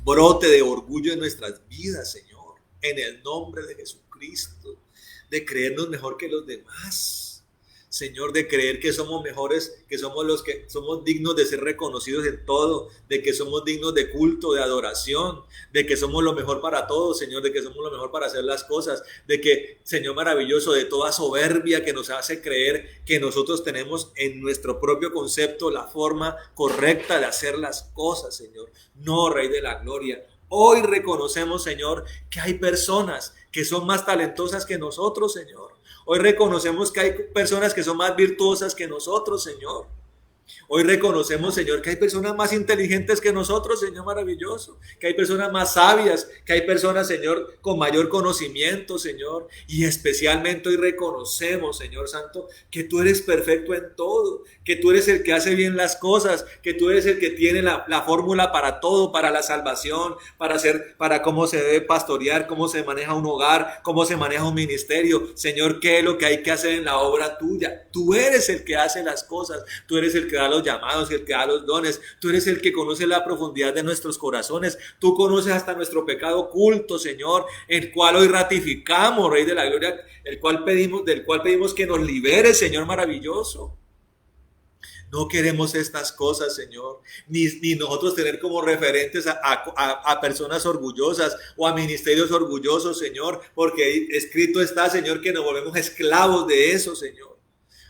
brote de orgullo en nuestras vidas, Señor, en el nombre de Jesucristo, de creernos mejor que los demás, Señor, de creer que somos mejores, que somos los que somos dignos de ser reconocidos en todo, de que somos dignos de culto, de adoración, de que somos lo mejor para todos, Señor, de que somos lo mejor para hacer las cosas, de que, Señor maravilloso, de toda soberbia que nos hace creer que nosotros tenemos en nuestro propio concepto la forma correcta de hacer las cosas, Señor. No, Rey de la Gloria. Hoy reconocemos, Señor, que hay personas que son más talentosas que nosotros, Señor. Hoy reconocemos que hay personas que son más virtuosas que nosotros, Señor. Hoy reconocemos, Señor, que hay personas más inteligentes que nosotros, Señor maravilloso, que hay personas más sabias, que hay personas, Señor, con mayor conocimiento, Señor, y especialmente hoy reconocemos, Señor Santo, que tú eres perfecto en todo, que tú eres el que hace bien las cosas, que tú eres el que tiene la fórmula para todo, para la salvación, para cómo se debe pastorear, cómo se maneja un hogar, cómo se maneja un ministerio, Señor, qué es lo que hay que hacer en la obra tuya. Tú eres el que hace las cosas, tú eres el que da los llamados, el que da los dones, tú eres el que conoce la profundidad de nuestros corazones, tú conoces hasta nuestro pecado oculto, Señor, el cual hoy ratificamos, Rey de la Gloria, del cual pedimos que nos libere, Señor maravilloso. No queremos estas cosas, Señor, ni nosotros tener como referentes a personas orgullosas o a ministerios orgullosos, Señor, porque escrito está, Señor, que nos volvemos esclavos de eso, Señor.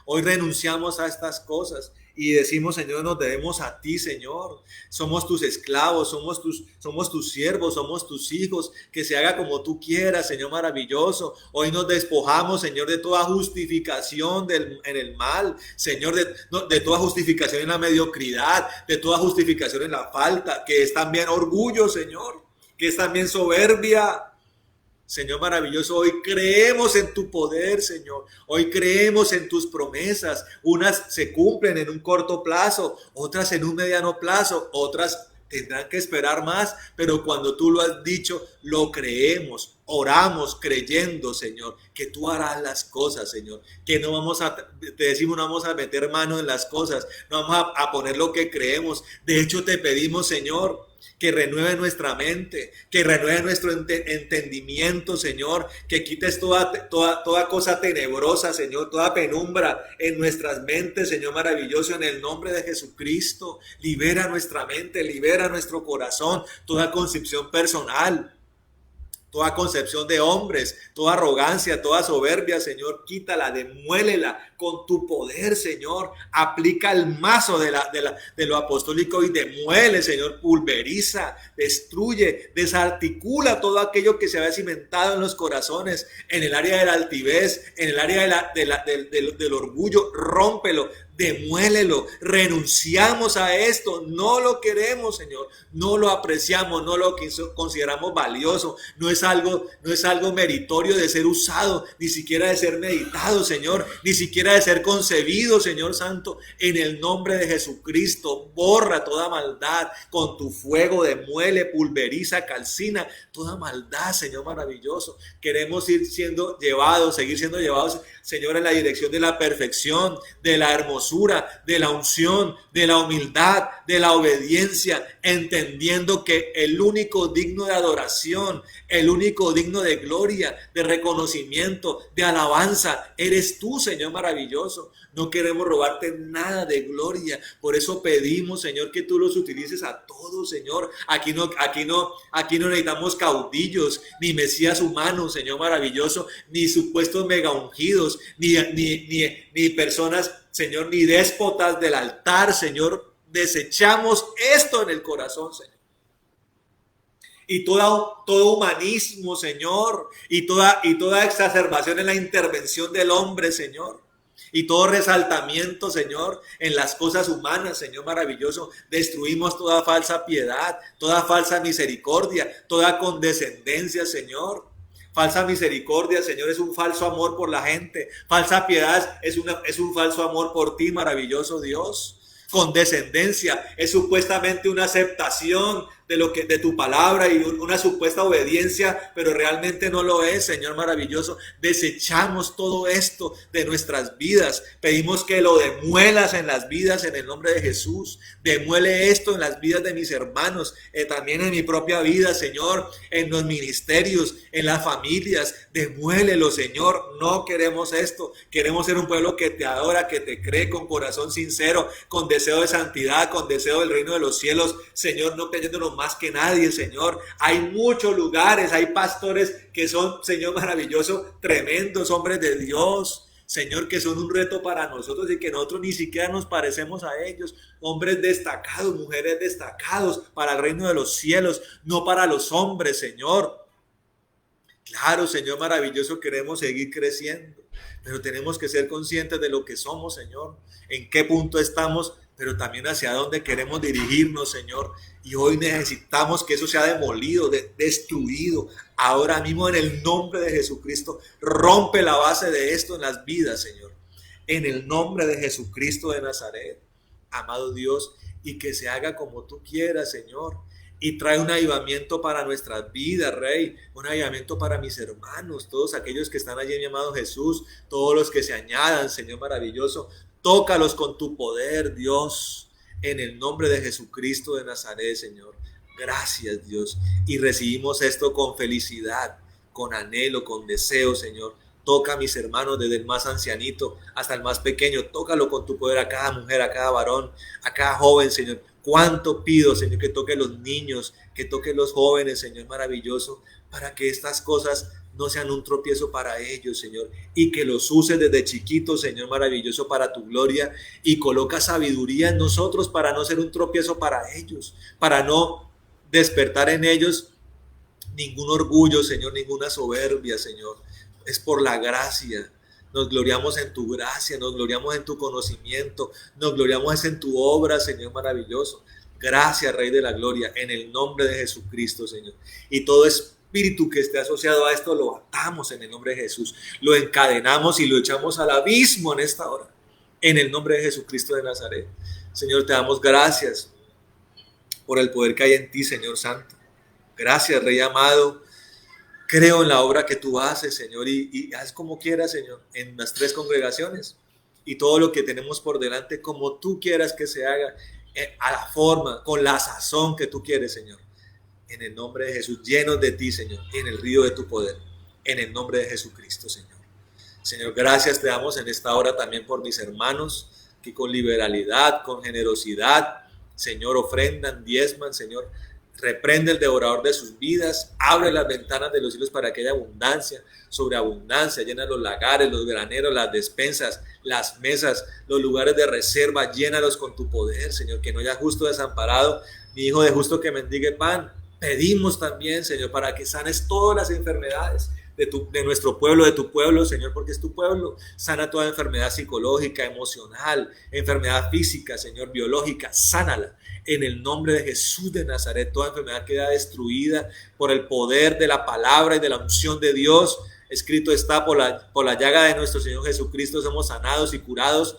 Hoy renunciamos a estas cosas y decimos, Señor, nos debemos a ti, Señor. Somos tus esclavos, somos tus siervos, somos tus hijos. Que se haga como tú quieras, Señor maravilloso. Hoy nos despojamos, Señor, de toda justificación en el mal, Señor, de toda justificación en la mediocridad, de toda justificación en la falta, que es también orgullo, Señor, que es también soberbia. Señor maravilloso, hoy creemos en tu poder, Señor. Hoy creemos en tus promesas. Unas se cumplen en un corto plazo, otras en un mediano plazo, otras tendrán que esperar más, pero cuando tú lo has dicho, lo creemos. Oramos creyendo, Señor, que tú harás las cosas, Señor. Que te decimos, no vamos a meter mano en las cosas, no vamos a poner lo que creemos. De hecho, te pedimos, Señor, que renueve nuestra mente, que renueve nuestro entendimiento, Señor, que quites toda cosa tenebrosa, Señor, toda penumbra en nuestras mentes, Señor maravilloso, en el nombre de Jesucristo. Libera nuestra mente, libera nuestro corazón, toda concepción personal, toda concepción de hombres, toda arrogancia, toda soberbia, Señor, quítala, demuélela con tu poder, Señor. Aplica el mazo de lo apostólico y demuele, Señor, pulveriza, destruye, desarticula todo aquello que se había cimentado en los corazones, en el área de la altivez, en el área del orgullo, rómpelo. Demuélelo, renunciamos a esto, no lo queremos, Señor, no lo apreciamos, no lo consideramos valioso, no es algo meritorio de ser usado, ni siquiera de ser meditado, Señor, ni siquiera de ser concebido, Señor Santo. En el nombre de Jesucristo, borra toda maldad con tu fuego, demuele, pulveriza, calcina toda maldad, Señor maravilloso. Queremos seguir siendo llevados, Señor, en la dirección de la perfección, de la hermosura, de la unción, de la humildad, de la obediencia, entendiendo que el único digno de adoración, el único digno de gloria, de reconocimiento, de alabanza, eres tú, Señor maravilloso. No queremos robarte nada de gloria. Por eso pedimos, Señor, que tú los utilices a todos, Señor. Aquí no necesitamos caudillos, ni mesías humanos, Señor maravilloso, ni supuestos mega ungidos, ni personas, Señor, ni déspotas del altar, Señor. Desechamos esto en el corazón, Señor. Y todo humanismo, Señor, y toda exacerbación en la intervención del hombre, Señor. Y todo resaltamiento, Señor, en las cosas humanas, Señor maravilloso. Destruimos toda falsa piedad, toda falsa misericordia, toda condescendencia, Señor. Falsa misericordia, Señor, es un falso amor por la gente. Falsa piedad es un falso amor por ti, maravilloso Dios. Condescendencia es supuestamente una aceptación de tu palabra y una supuesta obediencia, pero realmente no lo es, Señor maravilloso. Desechamos todo esto de nuestras vidas. Pedimos que lo demuelas en las vidas en el nombre de Jesús. Demuele esto en las vidas de mis hermanos, también en mi propia vida, Señor, en los ministerios, en las familias. Demuélelo, Señor. No queremos esto. Queremos ser un pueblo que te adora, que te cree con corazón sincero, con deseo de santidad, con deseo del reino de los cielos, Señor, no creyéndonos más que nadie, Señor. Hay muchos lugares, hay pastores que son, Señor maravilloso, tremendos hombres de Dios, Señor, que son un reto para nosotros y que nosotros ni siquiera nos parecemos a ellos. Hombres destacados, mujeres destacados para el reino de los cielos, no para los hombres, Señor. Claro, Señor maravilloso, queremos seguir creciendo, pero tenemos que ser conscientes de lo que somos, Señor. En qué punto estamos pero también hacia dónde queremos dirigirnos, Señor. Y hoy necesitamos que eso sea demolido, destruido. Ahora mismo, en el nombre de Jesucristo, rompe la base de esto en las vidas, Señor. En el nombre de Jesucristo de Nazaret, amado Dios, y que se haga como tú quieras, Señor. Y trae un avivamiento para nuestras vidas, Rey, un avivamiento para mis hermanos, todos aquellos que están allí, mi amado Jesús, todos los que se añadan, Señor maravilloso. Tócalos con tu poder, Dios, en el nombre de Jesucristo de Nazaret, Señor. Gracias, Dios. Y recibimos esto con felicidad, con anhelo, con deseo, Señor. Toca a mis hermanos, desde el más ancianito hasta el más pequeño. Tócalo con tu poder a cada mujer, a cada varón, a cada joven, Señor. Cuánto pido, Señor, que toque los niños, que toque los jóvenes, Señor maravilloso, para que estas cosas no sean un tropiezo para ellos, Señor, y que los uses desde chiquitos, Señor maravilloso, para tu gloria, y coloca sabiduría en nosotros para no ser un tropiezo para ellos, para no despertar en ellos ningún orgullo, Señor, ninguna soberbia, Señor. Es por la gracia. Nos gloriamos en tu gracia, nos gloriamos en tu conocimiento, nos gloriamos en tu obra, Señor maravilloso. Gracias, Rey de la Gloria, en el nombre de Jesucristo, Señor. Y todo espíritu que esté asociado a esto lo atamos en el nombre de Jesús. Lo encadenamos y lo echamos al abismo en esta hora, en el nombre de Jesucristo de Nazaret. Señor, te damos gracias por el poder que hay en ti, Señor Santo. Gracias, Rey amado. Creo en la obra que tú haces, Señor, y haz como quieras, Señor, en las 3 congregaciones y todo lo que tenemos por delante, como tú quieras que se haga, a la forma, con la sazón que tú quieres, Señor. En el nombre de Jesús, llenos de ti, Señor, en el río de tu poder, en el nombre de Jesucristo, Señor. Señor, gracias te damos en esta hora también por mis hermanos, que con liberalidad, con generosidad, Señor, ofrendan, diezman, Señor. Reprende el devorador de sus vidas, abre las ventanas de los cielos para que haya abundancia, sobreabundancia, llena los lagares, los graneros, las despensas, las mesas, los lugares de reserva, llénalos con tu poder, Señor, que no haya justo desamparado, ni hijo de justo que mendigue pan. Pedimos también, Señor, para que sanes todas las enfermedades de nuestro pueblo, de tu pueblo, Señor, porque es tu pueblo. Sana toda enfermedad psicológica, emocional, enfermedad física, Señor, biológica, sánala. En el nombre de Jesús de Nazaret, toda enfermedad queda destruida por el poder de la palabra y de la unción de Dios. Escrito está, por la llaga de nuestro Señor Jesucristo somos sanados y curados.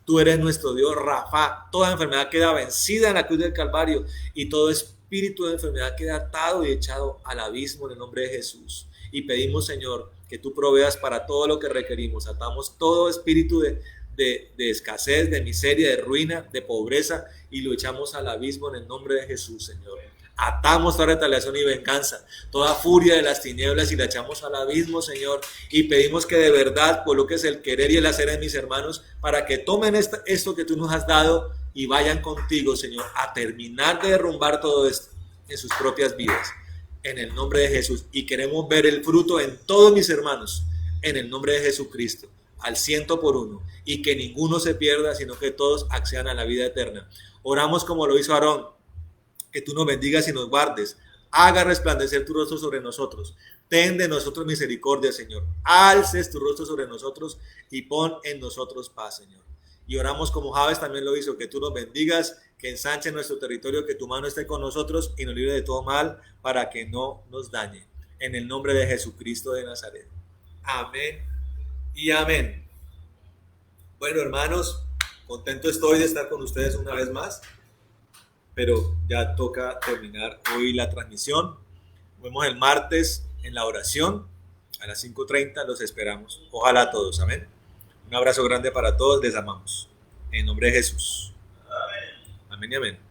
Tú eres nuestro Dios, Rafa. Toda enfermedad queda vencida en la cruz del Calvario y todo espíritu de enfermedad queda atado y echado al abismo en el nombre de Jesús. Y pedimos, Señor, que tú proveas para todo lo que requerimos. Atamos todo espíritu de escasez, de miseria, de ruina, de pobreza, y lo echamos al abismo en el nombre de Jesús, Señor. Atamos toda retaliación y venganza, toda furia de las tinieblas, y la echamos al abismo, Señor, y pedimos que de verdad coloques el querer y el hacer en mis hermanos para que tomen esto que tú nos has dado y vayan contigo, Señor, a terminar de derrumbar todo esto en sus propias vidas, en el nombre de Jesús. Y queremos ver el fruto en todos mis hermanos, en el nombre de Jesucristo, al 100%, y que ninguno se pierda, sino que todos accedan a la vida eterna. Oramos como lo hizo Aarón, que tú nos bendigas y nos guardes, haga resplandecer tu rostro sobre nosotros, ten de nosotros misericordia, Señor, alces tu rostro sobre nosotros y pon en nosotros paz, Señor. Y oramos como Jabes también lo hizo, que tú nos bendigas, que ensanche nuestro territorio, que tu mano esté con nosotros y nos libre de todo mal, para que no nos dañe. En el nombre de Jesucristo de Nazaret. Amén y amén. Bueno, hermanos, contento estoy de estar con ustedes una vez más, pero ya toca terminar hoy la transmisión. Nos vemos el martes en la oración a las 5:30, los esperamos. Ojalá a todos, amén. Un abrazo grande para todos, les amamos. En nombre de Jesús. Amén y amén.